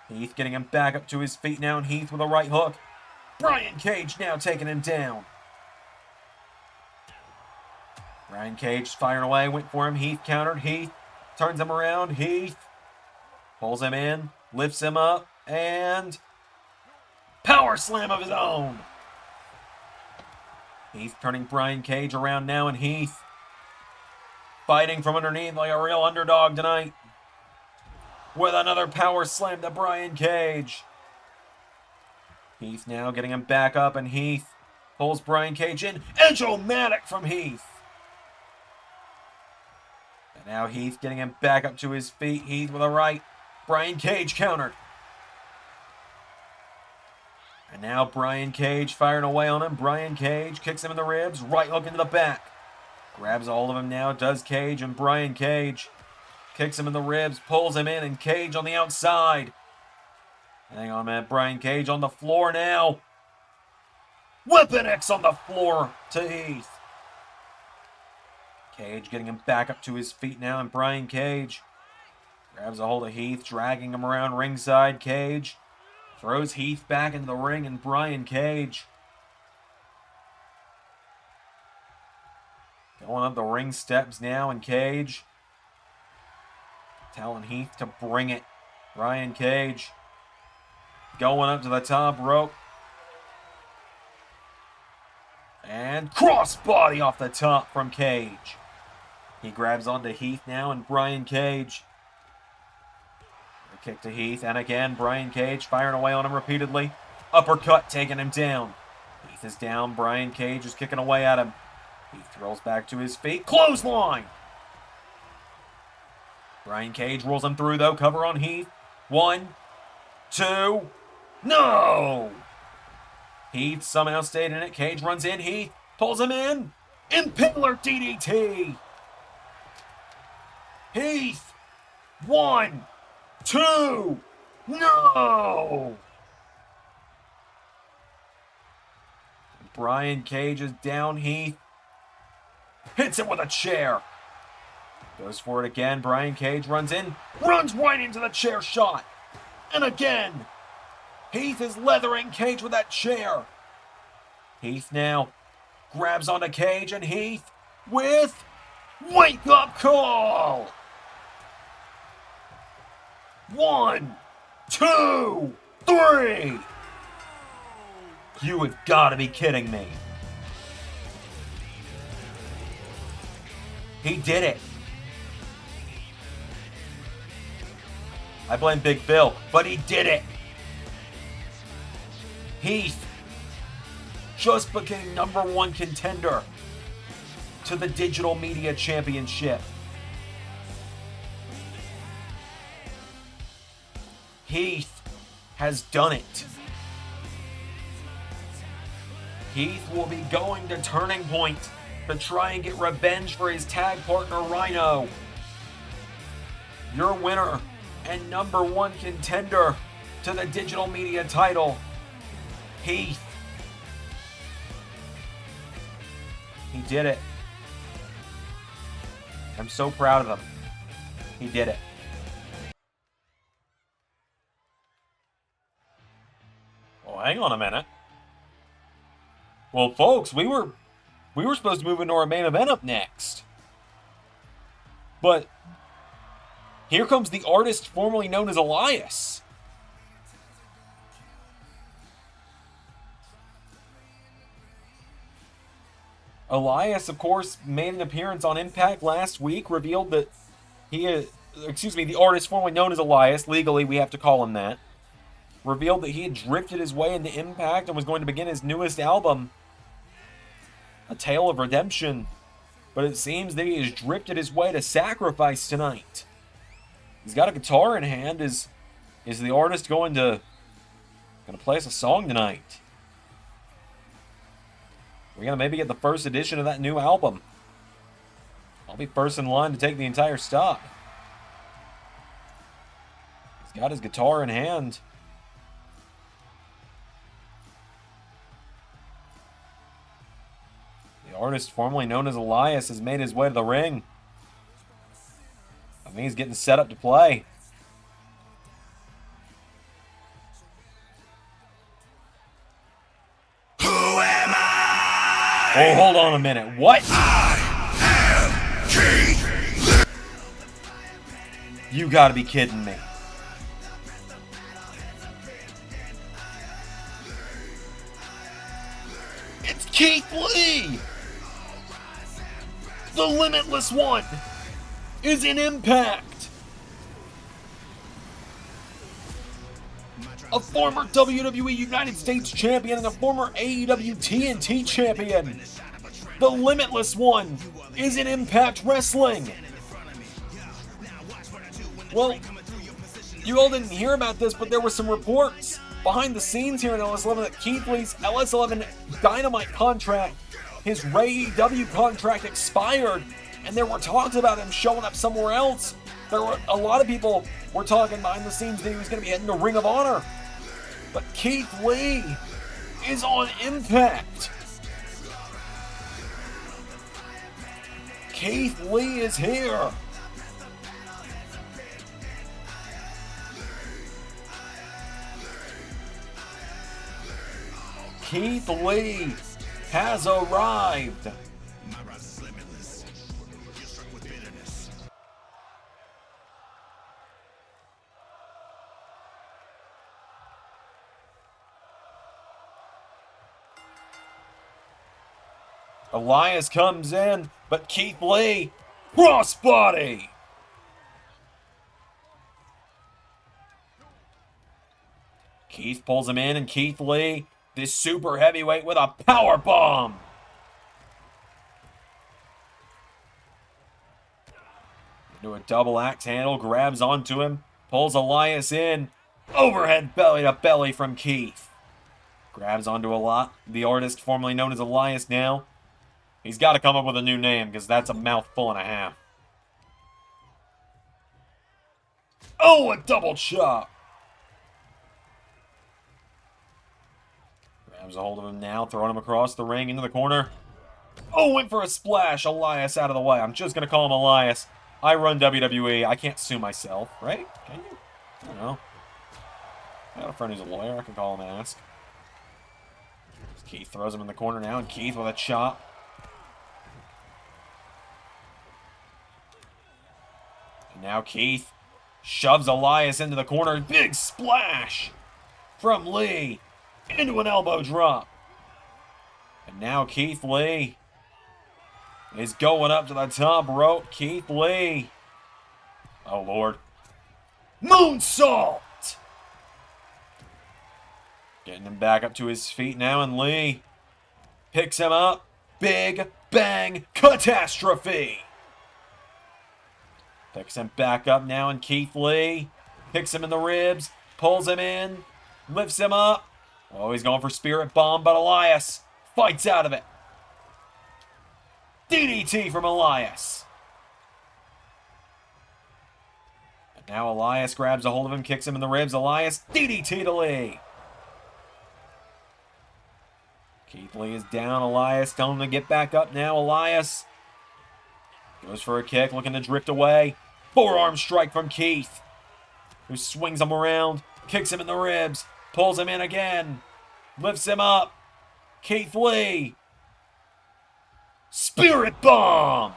Heath getting him back up to his feet now, and Heath with a right hook. Brian Cage now taking him down. Brian Cage firing away, went for him. Heath countered. Heath turns him around. Heath pulls him in, lifts him up, and power slam of his own. Heath turning Brian Cage around now, and Heath fighting from underneath like a real underdog tonight. With another power slam to Brian Cage. Heath now getting him back up, and Heath pulls Brian Cage in. Edge-o-matic from Heath. And now Heath getting him back up to his feet. Heath with a right. Brian Cage countered. And now Brian Cage firing away on him. Brian Cage kicks him in the ribs. Right hook into the back. Grabs a hold of him now. Does Cage, and Brian Cage kicks him in the ribs. Pulls him in, and Cage on the outside. Hang on a minute. Brian Cage on the floor now. Weapon X on the floor to Heath. Cage getting him back up to his feet now, and Brian Cage grabs a hold of Heath, dragging him around ringside. Cage throws Heath back into the ring, and Brian Cage going up the ring steps now, and Cage telling Heath to bring it. Brian Cage going up to the top rope. And crossbody off the top from Cage. He grabs onto Heath now, and Brian Cage. A kick to Heath, and again, Brian Cage firing away on him repeatedly. Uppercut taking him down. Heath is down. Brian Cage is kicking away at him. Heath throws back to his feet. Clothesline! Brian Cage rolls him through, though. Cover on Heath. 1, 2... No! Heath somehow stayed in it. Cage runs in. Heath pulls him in. Impaler DDT. Heath. 1, 2. No! Brian Cage is down. Heath hits him with a chair. Goes for it again. Brian Cage runs in. Runs right into the chair shot. And again, Heath is leathering Cage with that chair. Heath now grabs onto Cage, and Heath with wake up call. 1, 2, 3. You have got to be kidding me. He did it. I blame Big Bill, but he did it. Heath just became #1 contender to the Digital Media Championship. Heath has done it. Heath will be going to Turning Point to try and get revenge for his tag partner Rhino. Your winner and #1 contender to the Digital Media title, Heath. He did it. I'm so proud of him. He did it. Well, hang on a minute. Well, folks, we were supposed to move into our main event up next. But here comes the artist formerly known as Elias. Elias, of course, made an appearance on Impact last week, revealed that the artist formerly known as Elias, legally we have to call him that, revealed that he had drifted his way into Impact and was going to begin his newest album, A Tale of Redemption. But it seems that he has drifted his way to Sacrifice tonight. He's got a guitar in hand. Is the artist going to play us a song tonight? We're going to maybe get the first edition of that new album. I'll be first in line to take the entire stock. He's got his guitar in hand. The artist artist formerly known as Elias has made his way to the ring. I think he's getting set up to play. Who am I? Oh, hold on a minute. What? I am Keith. You gotta be kidding me. It's Keith Lee! The Limitless One is in Impact! A former WWE United States Champion and a former AEW TNT Champion. The Limitless One is in Impact Wrestling. Well, you all didn't hear about this, but there were some reports behind the scenes here in LS11 that Keith Lee's LS11 Dynamite contract, his AEW contract expired, and there were talks about him showing up somewhere else. There were a lot of people were talking behind the scenes that he was going to be heading to Ring of Honor. But Keith Lee is on Impact. Keith Lee is here. Keith Lee has arrived. Elias comes in, but Keith Lee, crossbody. Keith pulls him in, and Keith Lee, this super heavyweight, with a power bomb. Into a double axe handle, grabs onto him, pulls Elias in, overhead belly to belly from Keith. Grabs onto the artist formerly known as Elias now. He's got to come up with a new name, because that's a mouthful and a half. Oh, a double chop. Grabs a hold of him now, throwing him across the ring into the corner. Oh, went for a splash. Elias out of the way. I'm just going to call him Elias. I run WWE. I can't sue myself, right? Can you? I don't know. I got a friend who's a lawyer. I can call him and ask. Keith throws him in the corner now, and Keith with a chop. And now Keith shoves Elias into the corner. Big splash from Lee into an elbow drop. And now Keith Lee is going up to the top rope. Keith Lee. Oh, Lord. Moonsault! Getting him back up to his feet now, and Lee picks him up. Big bang catastrophe. Picks him back up now, and Keith Lee picks him in the ribs, pulls him in, lifts him up. Oh, he's going for Spirit Bomb, but Elias fights out of it. DDT from Elias. And now Elias grabs a hold of him, kicks him in the ribs. Elias, DDT to Lee. Keith Lee is down. Elias telling him to get back up now. Elias goes for a kick, looking to drift away. Forearm strike from Keith, who swings him around, kicks him in the ribs, pulls him in again, lifts him up. Keith Lee. Spirit Bomb!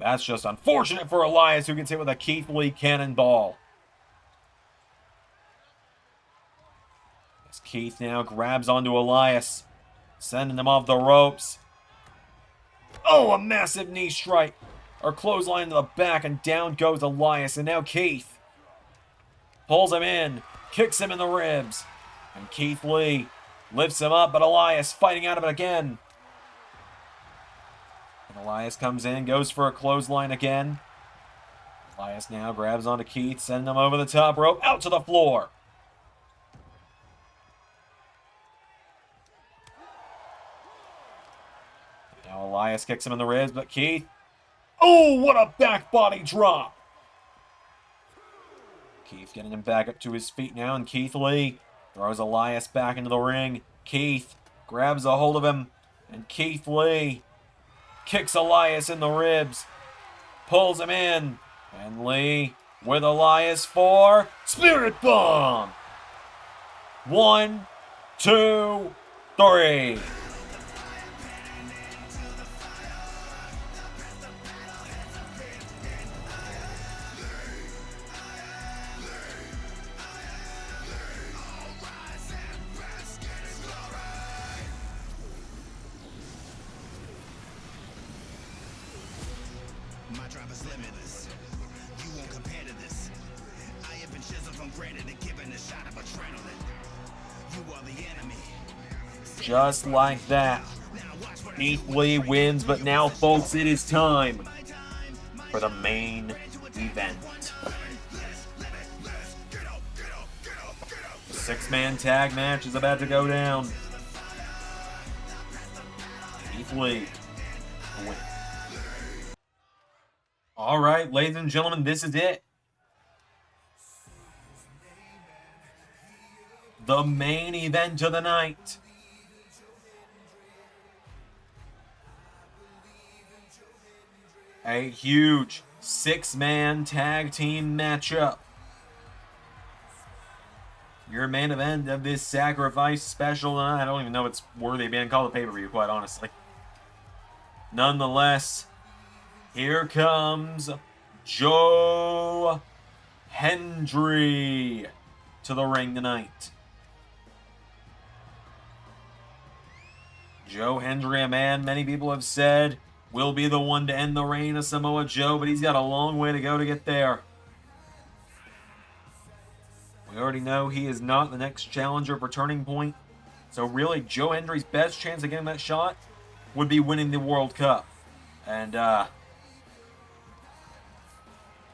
That's just unfortunate for Elias, who gets hit with a Keith Lee cannonball. As Keith now grabs onto Elias, sending him off the ropes. Oh, a massive knee strike, or clothesline to the back, and down goes Elias. And now Keith pulls him in, kicks him in the ribs, and Keith Lee lifts him up, but Elias fighting out of it again. And Elias comes in, goes for a clothesline again. Elias now grabs onto Keith, sending him over the top rope, out to the floor. Now Elias kicks him in the ribs, but Keith... Oh, what a back body drop! Keith getting him back up to his feet now, and Keith Lee throws Elias back into the ring. Keith grabs a hold of him, and Keith Lee kicks Elias in the ribs, pulls him in, and Lee with Elias for Spirit Bomb. 1, 2, 3. My drive is limitless. You won't compare to this. I have been chiseled from granite and given a shot of adrenaline. You are the enemy. Just like that, Keith Lee wins, but now, folks, it is time for the main event. The 6-man tag match is about to go down. Keith Lee wins. All right, ladies and gentlemen, this is it. The main event of the night. A huge 6-man tag team matchup. Your main event of this Sacrifice special. I don't even know if it's worthy of being called a pay-per-view, quite honestly. Nonetheless, here comes Joe Hendry to the ring tonight. Joe Hendry, a man many people have said will be the one to end the reign of Samoa Joe, but he's got a long way to go to get there. We already know he is not the next challenger for Turning Point, so really Joe Hendry's best chance of getting that shot would be winning the World Cup. And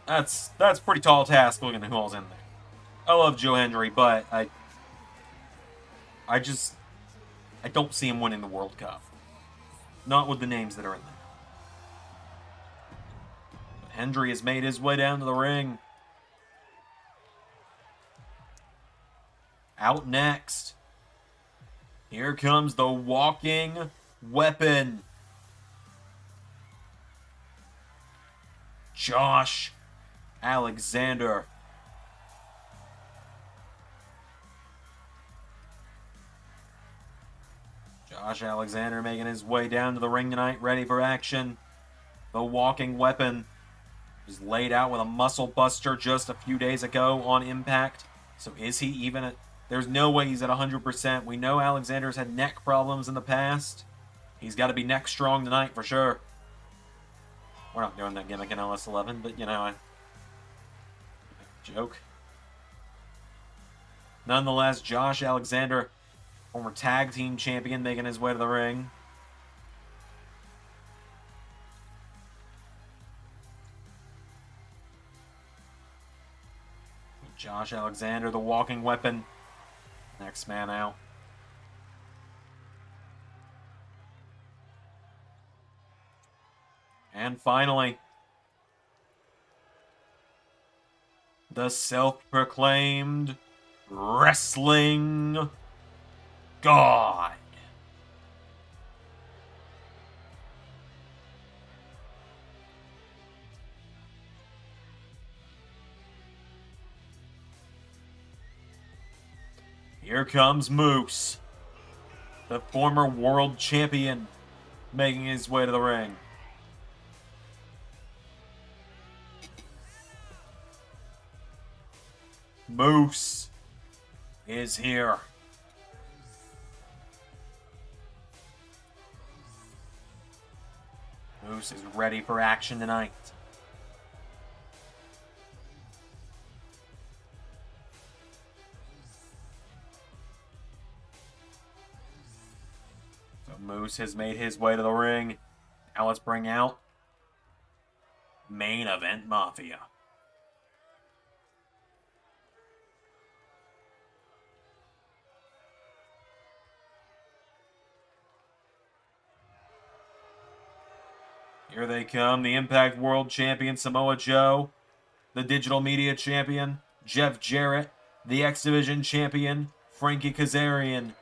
that's a pretty tall task looking at who all's in there. I love Joe Hendry, but I don't see him winning the World Cup. Not with the names that are in there. But Hendry has made his way down to the ring. Out next, here comes the walking weapon, Josh Alexander. Josh Alexander making his way down to the ring tonight, ready for action. The walking weapon was laid out with a muscle buster just a few days ago on Impact. So is he even at... There's no way he's at 100%. We know Alexander's had neck problems in the past. He's got to be neck strong tonight for sure. We're not doing that gimmick in LS11, but you know, joke. Nonetheless, Josh Alexander, former tag team champion, making his way to the ring. Josh Alexander, the walking weapon. Next man out. And finally, the self-proclaimed wrestling god. Here comes Moose, the former world champion, making his way to the ring. Moose is here. Moose is ready for action tonight. So Moose has made his way to the ring. Now let's bring out Main Event Mafia. Here they come, the Impact World Champion Samoa Joe, the Digital Media Champion Jeff Jarrett, the X Division champion, Frankie Kazarian.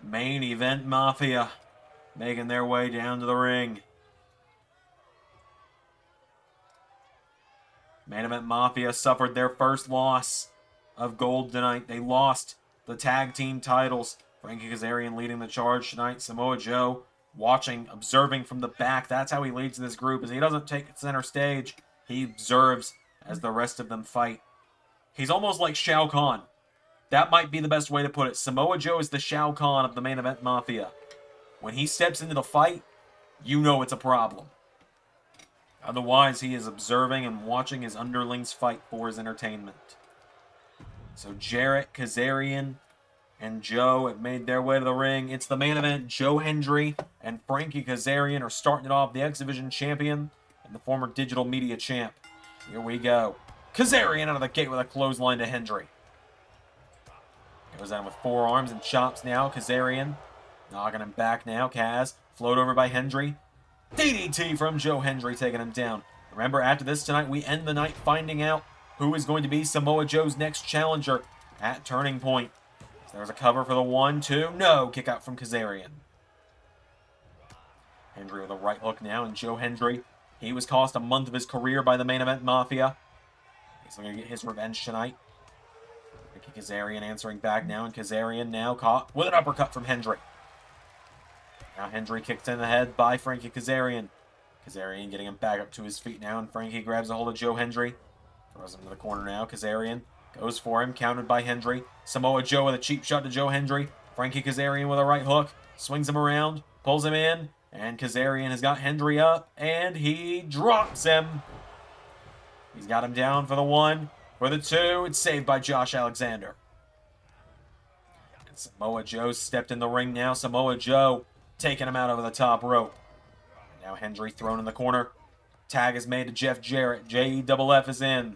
Main Event Mafia making their way down to the ring. Main Event Mafia suffered their first loss of gold tonight. They lost the tag team titles. Frankie Kazarian leading the charge tonight. Samoa Joe watching, observing from the back. That's how he leads this group, is he doesn't take center stage. He observes as the rest of them fight. He's almost like Shao Kahn. That might be the best way to put it. Samoa Joe is the Shao Kahn of the Main Event Mafia. When he steps into the fight, you know it's a problem. Otherwise, he is observing and watching his underlings fight for his entertainment. So Jarrett, Kazarian, and Joe have made their way to the ring. It's the main event. Joe Hendry and Frankie Kazarian are starting it off. The X Division champion and the former digital media champ. Here we go. Kazarian out of the gate with a clothesline to Hendry. Goes down with forearms and chops now. Kazarian knocking him back now. Kaz float over by Hendry. DDT from Joe Hendry taking him down. Remember, after this tonight, we end the night finding out who is going to be Samoa Joe's next challenger at Turning Point. So there's a cover for the 1-2. No, kick out from Kazarian. Hendry with a right hook now, and Joe Hendry, he was cost a month of his career by the Main Event Mafia. He's going to get his revenge tonight. Frankie Kazarian answering back now, and Kazarian now caught with an uppercut from Hendry. Now Hendry kicked in the head by Frankie Kazarian. Kazarian getting him back up to his feet now, and Frankie grabs a hold of Joe Hendry. Throws him to the corner now. Kazarian goes for him, countered by Hendry. Samoa Joe with a cheap shot to Joe Hendry. Frankie Kazarian with a right hook. Swings him around, pulls him in, and Kazarian has got Hendry up, and he drops him. He's got him down for the 1. For the 2, it's saved by Josh Alexander. And Samoa Joe stepped in the ring now. Samoa Joe taking him out over the top rope. And now Hendry thrown in the corner. Tag is made to Jeff Jarrett. J-E-F-F is in.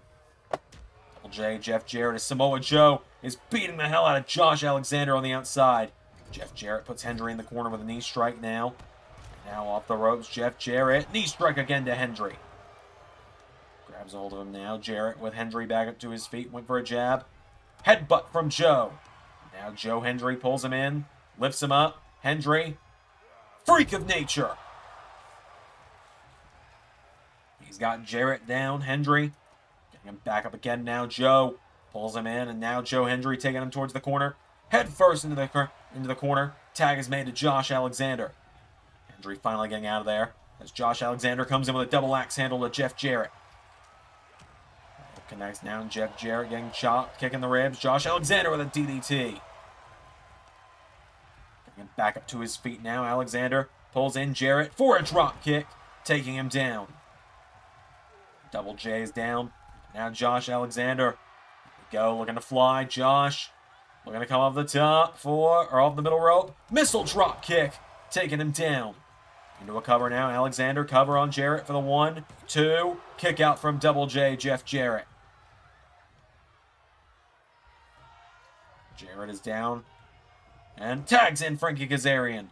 Double J, Jeff Jarrett, as Samoa Joe is beating the hell out of Josh Alexander on the outside. Jeff Jarrett puts Hendry in the corner with a knee strike now. Now off the ropes, Jeff Jarrett. Knee strike again to Hendry. Grabs a hold of him now. Jarrett with Hendry back up to his feet. Went for a jab. Headbutt from Joe. Now Joe Hendry pulls him in. Lifts him up. Hendry. Freak of nature. He's got Jarrett down. Hendry getting him back up again now. Joe pulls him in, and now Joe Hendry taking him towards the corner. Head first into the corner. Tag is made to Josh Alexander. Hendry finally getting out of there as Josh Alexander comes in with a double axe handle to Jeff Jarrett. Connects now, and Jeff Jarrett getting chopped, kicking the ribs. Josh Alexander with a DDT. Getting him back up to his feet now. Alexander pulls in Jarrett for a drop kick, taking him down. Double J is down. Now Josh Alexander. Here we go, looking to fly. Josh looking to come off the top off the middle rope. Missile drop kick, taking him down. Into a cover now. Alexander cover on Jarrett for the 1-2. Kick out from Double J, Jeff Jarrett. Jarrett is down. And tags in Frankie Kazarian.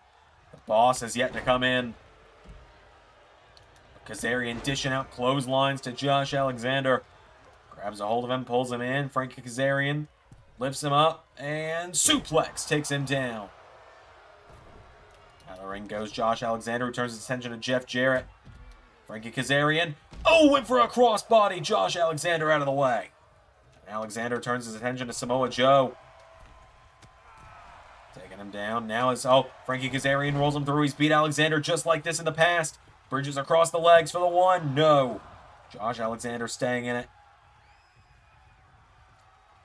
The boss has yet to come in. Kazarian dishing out clotheslines to Josh Alexander. Grabs a hold of him, pulls him in. Frankie Kazarian lifts him up, and suplex takes him down. Out of the ring goes Josh Alexander, who turns his attention to Jeff Jarrett. Frankie Kazarian. Oh, went for a crossbody. Josh Alexander out of the way. And Alexander turns his attention to Samoa Joe. Taking him down. Now Frankie Kazarian rolls him through. He's beat Alexander just like this in the past. Bridges across the legs for the 1. No. Josh Alexander staying in it.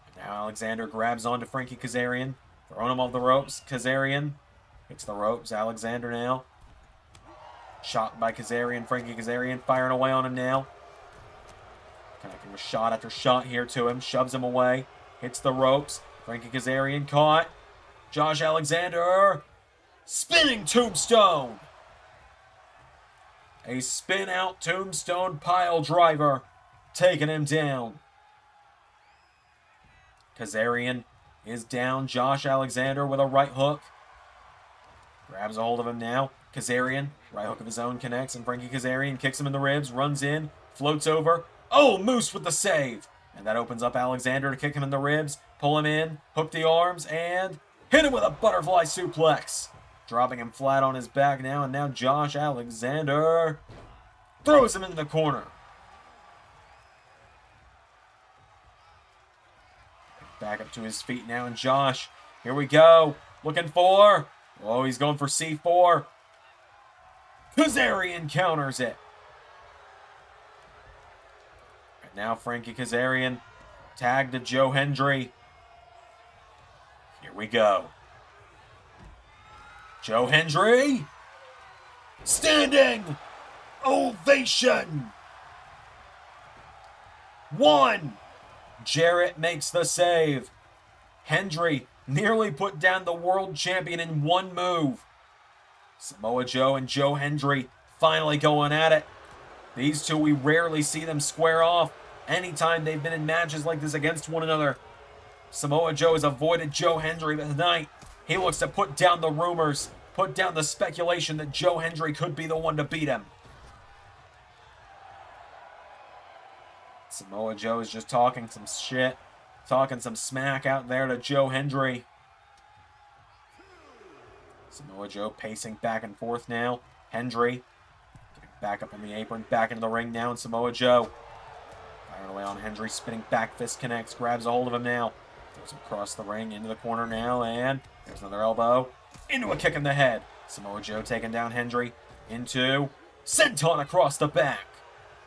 And now Alexander grabs onto Frankie Kazarian. Throwing him off the ropes. Kazarian hits the ropes. Alexander now. Shot by Kazarian. Frankie Kazarian firing away on him now. Connecting with shot after shot here to him. Shoves him away. Hits the ropes. Frankie Kazarian caught. Josh Alexander. Spinning tombstone. A spin-out tombstone pile driver, taking him down. Kazarian is down. Josh Alexander with a right hook. Grabs a hold of him now. Kazarian, right hook of his own connects, and Frankie Kazarian kicks him in the ribs, runs in, floats over. Oh, Moose with the save. And that opens up Alexander to kick him in the ribs, pull him in, hook the arms, and hit him with a butterfly suplex. Dropping him flat on his back now, and now Josh Alexander throws him into the corner. Back up to his feet now, and Josh, here we go. Looking for, oh, he's going for C4. Kazarian counters it. And now Frankie Kazarian tagged to Joe Hendry. Here we go. Joe Hendry. Standing ovation. 1. Jarrett makes the save. Hendry nearly put down the world champion in one move. Samoa Joe and Joe Hendry finally going at it. These two, we rarely see them square off anytime they've been in matches like this against one another. Samoa Joe has avoided Joe Hendry, but tonight he looks to put down the rumors, put down the speculation that Joe Hendry could be the one to beat him. Samoa Joe is just talking some shit, talking some smack out there to Joe Hendry. Samoa Joe pacing back and forth now. Hendry getting back up on the apron, back into the ring now, and Samoa Joe firing away on Hendry, spinning back fist connects, grabs a hold of him now. Throws him across the ring, into the corner now, and there's another elbow. Into a kick in the head. Samoa Joe taking down Hendry into senton across the back.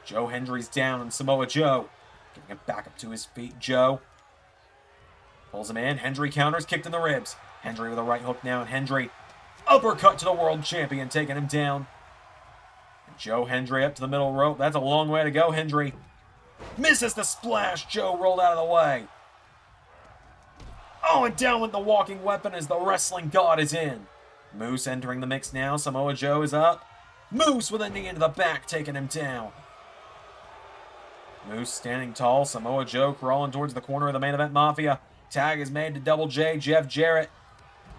Joe Hendry's down, and Samoa Joe getting him back up to his feet. Joe pulls him in. Hendry counters, kicked in the ribs. Hendry with a right hook now, and Hendry uppercut to the world champion, taking him down. And Joe Hendry up to the middle rope. That's a long way to go. Hendry misses the splash. Joe rolled out of the way. Oh, and down with the walking weapon as the wrestling god is in. Moose entering the mix now. Samoa Joe is up. Moose with a knee into the back, taking him down. Moose standing tall. Samoa Joe crawling towards the corner of the main event Mafia. Tag is made to Double J, Jeff Jarrett,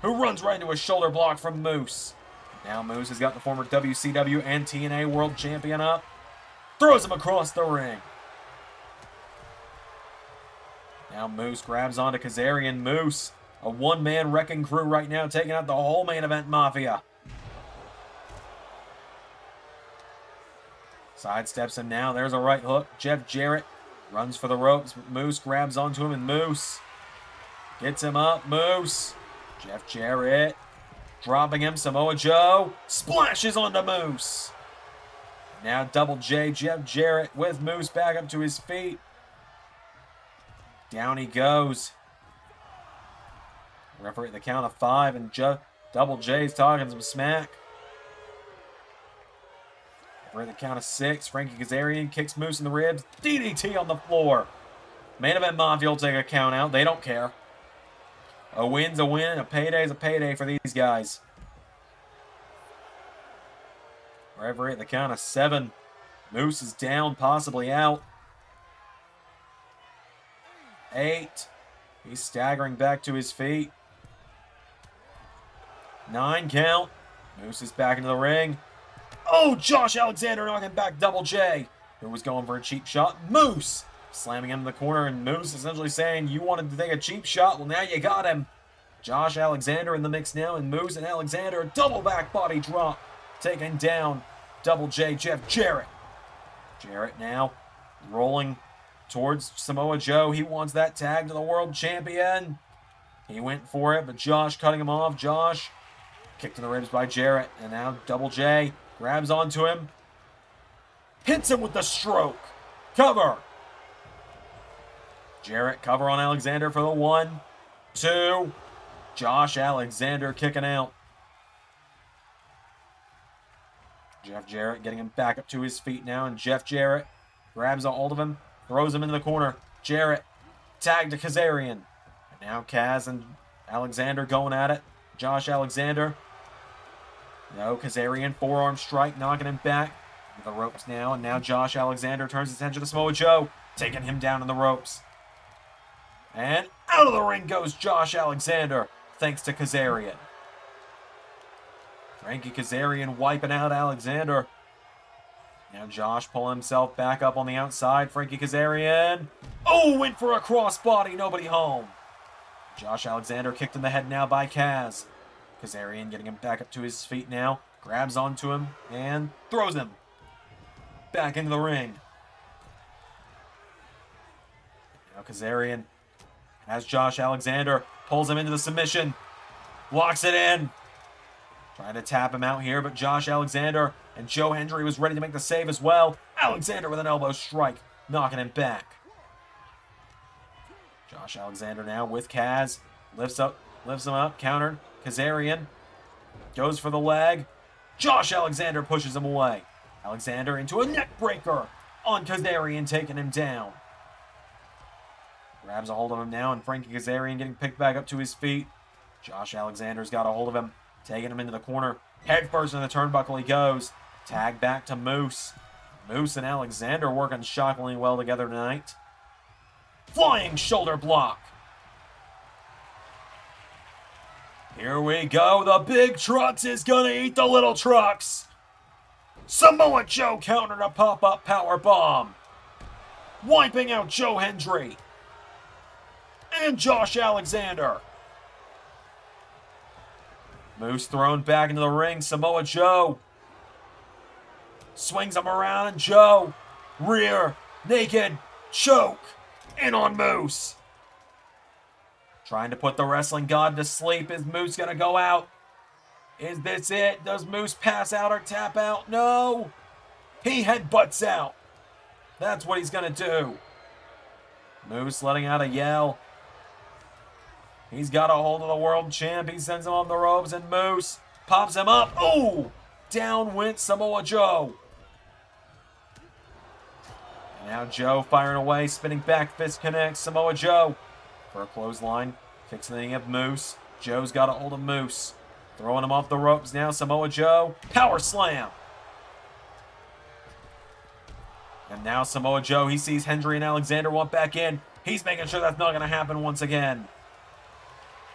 who runs right into a shoulder block from Moose. Now Moose has got the former WCW and TNA World Champion up. Throws him across the ring. Now Moose grabs onto Kazarian. Moose, a one-man wrecking crew right now, taking out the whole main event Mafia. Sidesteps him now. There's a right hook. Jeff Jarrett runs for the ropes. Moose grabs onto him, and Moose gets him up. Moose. Jeff Jarrett dropping him. Samoa Joe splashes onto Moose. Now Double J, Jeff Jarrett with Moose back up to his feet. Down he goes. Referee at the count of 5, and Double J's talking some smack. We're at the count of 6. Frankie Kazarian kicks Moose in the ribs. DDT on the floor. Main event Mafia will take a count out. They don't care. A win's a win. A payday's a payday for these guys. Referee at the count of 7. Moose is down, possibly out. 8. He's staggering back to his feet. 9 count. Moose is back into the ring. Oh, Josh Alexander knocking back Double J, who was going for a cheap shot. Moose slamming him in the corner, and Moose essentially saying, you wanted to take a cheap shot, well, now you got him. Josh Alexander in the mix now, and Moose and Alexander, double back body drop, taking down Double J, Jeff Jarrett. Jarrett now rolling towards Samoa Joe. He wants that tag to the world champion. He went for it, but Josh cutting him off. Josh kicked in the ribs by Jarrett, and now Double J grabs onto him. Hits him with the stroke. Cover. Jarrett cover on Alexander for the 1, 2. Josh Alexander kicking out. Jeff Jarrett getting him back up to his feet now, and Jeff Jarrett grabs a hold of him, throws him into the corner. Jarrett tagged to Kazarian. And now Kaz and Alexander going at it. Josh Alexander. No, Kazarian, forearm strike, knocking him back. The ropes now, and now Josh Alexander turns his attention to Samoa Joe, taking him down in the ropes. And out of the ring goes Josh Alexander, thanks to Kazarian. Frankie Kazarian wiping out Alexander. Now Josh pulling himself back up on the outside. Frankie Kazarian. Oh, went for a crossbody. Nobody home. Josh Alexander kicked in the head now by Kaz. Kazarian getting him back up to his feet now. Grabs onto him and throws him back into the ring. Now Kazarian has Josh Alexander. Pulls him into the submission. Locks it in. Trying to tap him out here, but Josh Alexander and Joe Hendry was ready to make the save as well. Alexander with an elbow strike, knocking him back. Josh Alexander now with Kaz. Lifts him up, countered. Kazarian goes for the leg. Josh Alexander pushes him away. Alexander into a neck breaker on Kazarian, taking him down. Grabs a hold of him now, and Frankie Kazarian getting picked back up to his feet. Josh Alexander's got a hold of him, taking him into the corner. Head first in the turnbuckle he goes. Tag back to Moose. Moose and Alexander working shockingly well together tonight. Flying shoulder block. Here we go. The big trucks is gonna eat the little trucks. Samoa Joe countered a pop-up power bomb, wiping out Joe Hendry and Josh Alexander. Moose thrown back into the ring. Samoa Joe swings him around, and Joe rear naked choke in on Moose. Trying to put the wrestling god to sleep. Is Moose gonna go out? Is this it? Does Moose pass out or tap out? No! He headbutts out. That's what he's gonna do. Moose letting out a yell. He's got a hold of the world champ. He sends him on the ropes, and Moose pops him up. Oh! Down went Samoa Joe. And now Joe firing away. Spinning back fist connects. Samoa Joe for a clothesline. Kicks the knee of Moose. Joe's got a hold of Moose. Throwing him off the ropes now. Samoa Joe. Power slam. And now Samoa Joe, he sees Hendry and Alexander want back in. He's making sure that's not going to happen once again.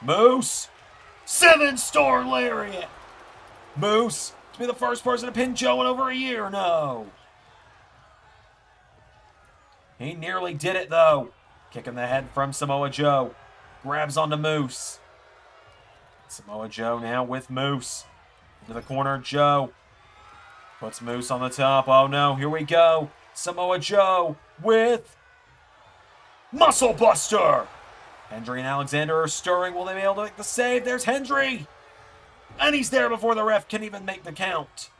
Moose. 7-star lariat. Moose to be the first person to pin Joe in over a year. No. He nearly did it, though. Kicking the head from Samoa Joe. Grabs onto Moose. Samoa Joe now with Moose. Into the corner, Joe. Puts Moose on the top. Oh, no. Here we go. Samoa Joe with Muscle Buster. Hendry and Alexander are stirring. Will they be able to make the save? There's Hendry. And he's there before the ref can even make the count.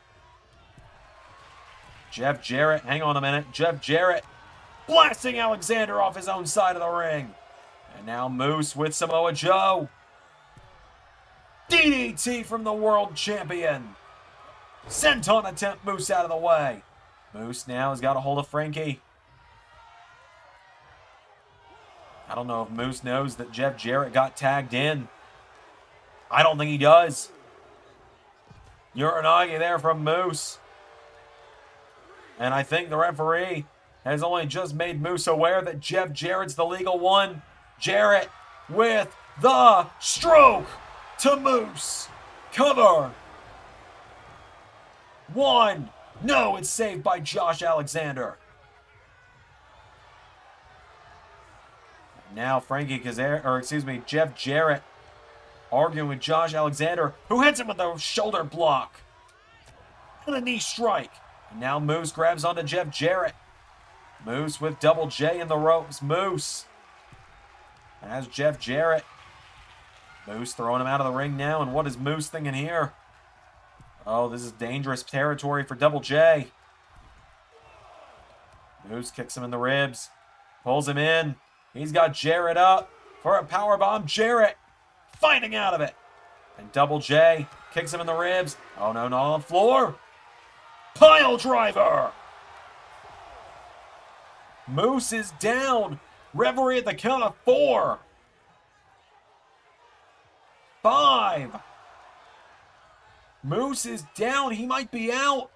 Jeff Jarrett. Hang on a minute. Jeff Jarrett blasting Alexander off his own side of the ring. And now Moose with Samoa Joe. DDT from the world champion. Senton attempt Moose out of the way. Moose now has got a hold of Frankie. I don't know if Moose knows that Jeff Jarrett got tagged in. I don't think he does. Uranagi there from Moose. And I think the referee has only just made Moose aware that Jeff Jarrett's the legal one. Jarrett with the stroke to Moose. Cover. 1. No, it's saved by Josh Alexander. Now Jeff Jarrett arguing with Josh Alexander, who hits him with a shoulder block and a knee strike. And now Moose grabs onto Jeff Jarrett. Moose with Double J in the ropes. Moose has Jeff Jarrett. Moose throwing him out of the ring now. And what is Moose thinking here? Oh, this is dangerous territory for Double J. Moose kicks him in the ribs. Pulls him in. He's got Jarrett up for a powerbomb. Jarrett fighting out of it. And Double J kicks him in the ribs. Oh, no, not on the floor. Pile driver. Moose is down. Referee at the count of 4. 5. Moose is down. He might be out.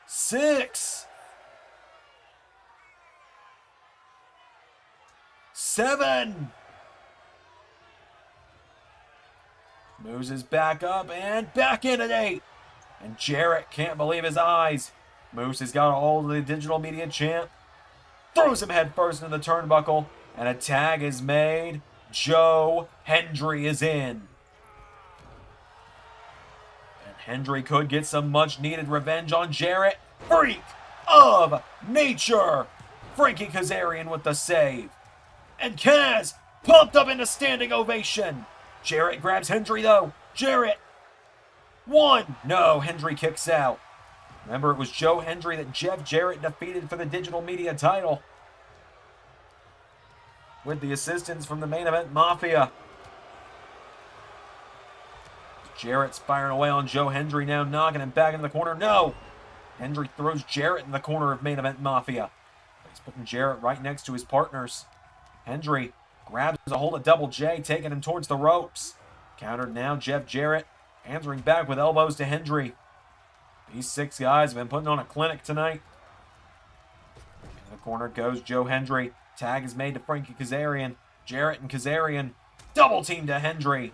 6. 7. Moose is back up and back in at 8. And Jarrett can't believe his eyes. Moose has got a hold of the digital media champ. Throws him head first into the turnbuckle. And a tag is made. Hendry is in. And Hendry could get some much needed revenge on Jarrett. Freak of nature. Frankie Kazarian with the save. And Kaz pumped up into standing ovation. Jarrett grabs Hendry though. Jarrett. One. No, Hendry kicks out. Remember, it was Hendry that Jeff Jarrett defeated for the digital media title. With the assistance from the main event Mafia. Jarrett's firing away on Hendry now, knocking him back in the corner. No! Hendry throws Jarrett in the corner of main event Mafia. He's putting Jarrett right next to his partners. Hendry grabs a hold of Double J, taking him towards the ropes. Countered now, Jeff Jarrett answering back with elbows to Hendry. These 6 guys have been putting on a clinic tonight. In the corner goes Hendry. Tag is made to Frankie Kazarian. Jarrett and Kazarian double team to Hendry.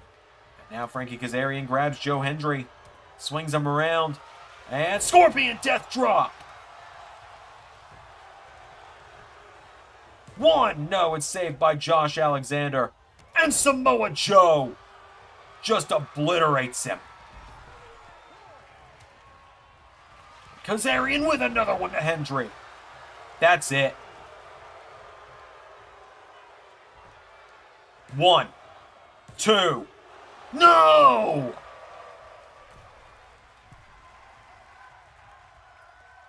And now Frankie Kazarian grabs Hendry. Swings him around. And Scorpion Death Drop. 1. No, it's saved by Josh Alexander. And Samoa Joe just obliterates him. Kazarian with another one to Hendry. That's it. 1, 2. No!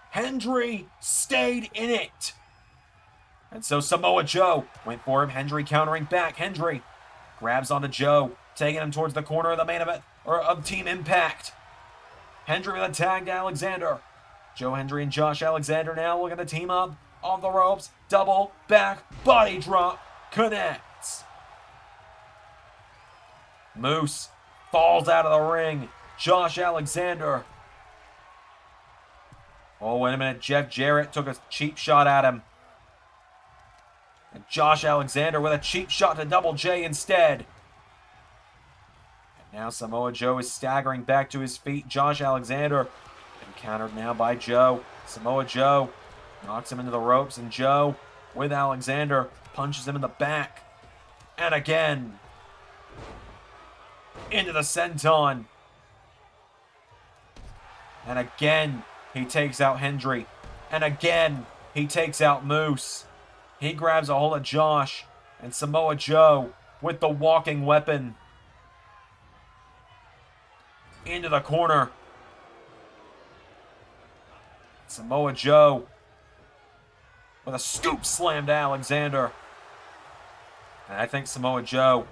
Hendry stayed in it. And so Samoa Joe went for him. Hendry countering back. Hendry grabs onto Joe, taking him towards the corner of the main event, or of Team Impact. Hendry with a tag to Alexander. Hendry and Josh Alexander now looking to team up on the ropes. Double back body drop connects. Moose falls out of the ring. Josh Alexander. Oh, wait a minute. Jeff Jarrett took a cheap shot at him. And Josh Alexander with a cheap shot to Double J instead. And now Samoa Joe is staggering back to his feet. Josh Alexander countered now by Joe. Samoa Joe knocks him into the ropes, and Joe, with Alexander, punches him in the back. And again, into the senton. And again, he takes out Hendry. And again, he takes out Moose. He grabs a hold of Josh, and Samoa Joe with the walking weapon. Into the corner. Samoa Joe with a scoop slam to Alexander. And I think Samoa Joe...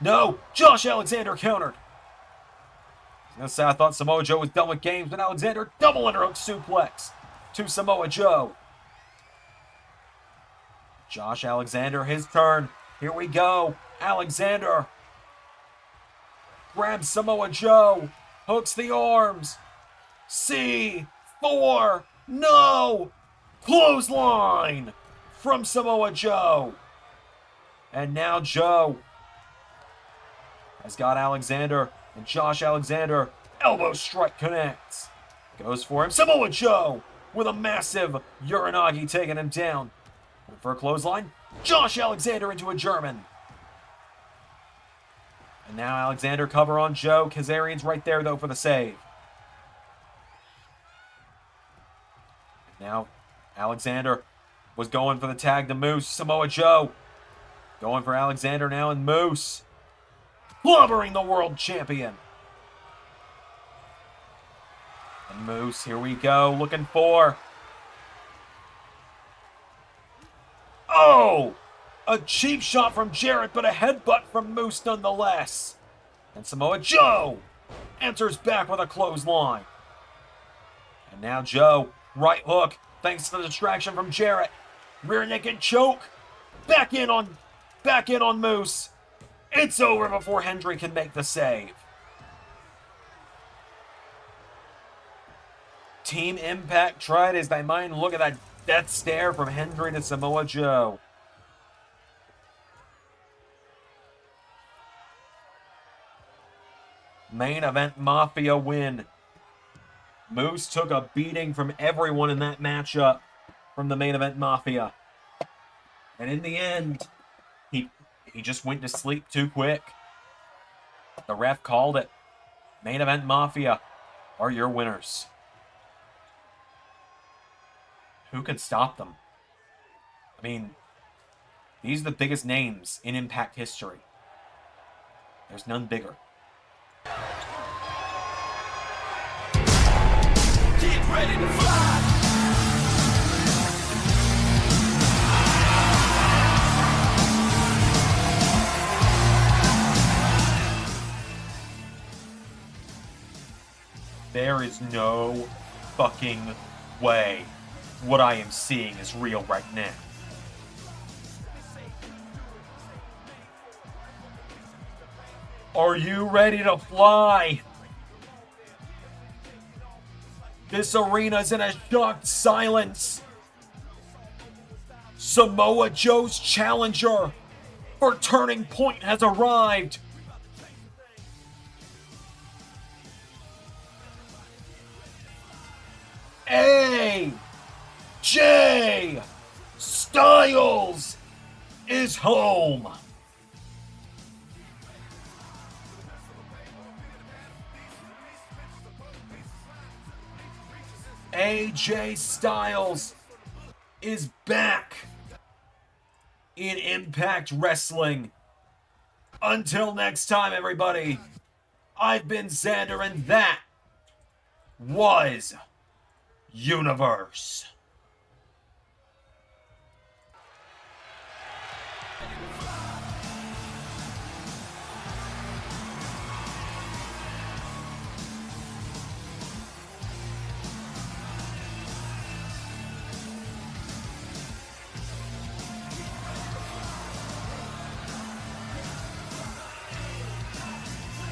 No! Josh Alexander countered! I was gonna say I thought Samoa Joe was done with games, but Alexander double underhook suplex to Samoa Joe. Josh Alexander, his turn. Here we go. Alexander grabs Samoa Joe. Hooks the arms. C4. No! Clothesline from Samoa Joe. And now Joe has got Alexander, and Josh Alexander elbow strike connects. Goes for him. Samoa Joe with a massive Uranagi taking him down. Went for a clothesline. Josh Alexander into a German. And now Alexander cover on Joe. Kazarian's right there though for the save. Now, Alexander was going for the tag to Moose. Samoa Joe going for Alexander now, and Moose clobbering the world champion. And Moose, here we go, looking for... Oh! A cheap shot from Jarrett, but a headbutt from Moose nonetheless. And Samoa Joe answers back with a clothesline. And now Joe... Right hook, thanks to the distraction from Jarrett. Rear naked choke. Back in on Moose. It's over before Hendry can make the save. Team Impact tried as they might. Look at that death stare from Hendry to Samoa Joe. Main event Mafia win. Moose took a beating from everyone in that matchup from the main event Mafia. And in the end, he just went to sleep too quick. The ref called it. Main event Mafia are your winners. Who can stop them? I mean, these are the biggest names in Impact history. There's none bigger. Get ready to fly. There is no fucking way what I am seeing is real right now. Are you ready to fly? This arena's in a shocked silence. Samoa Joe's challenger for Turning Point has arrived. AJ Styles is home. AJ Styles is back in Impact Wrestling. Until next time, everybody, I've been Xander, and that was Universe. Fly.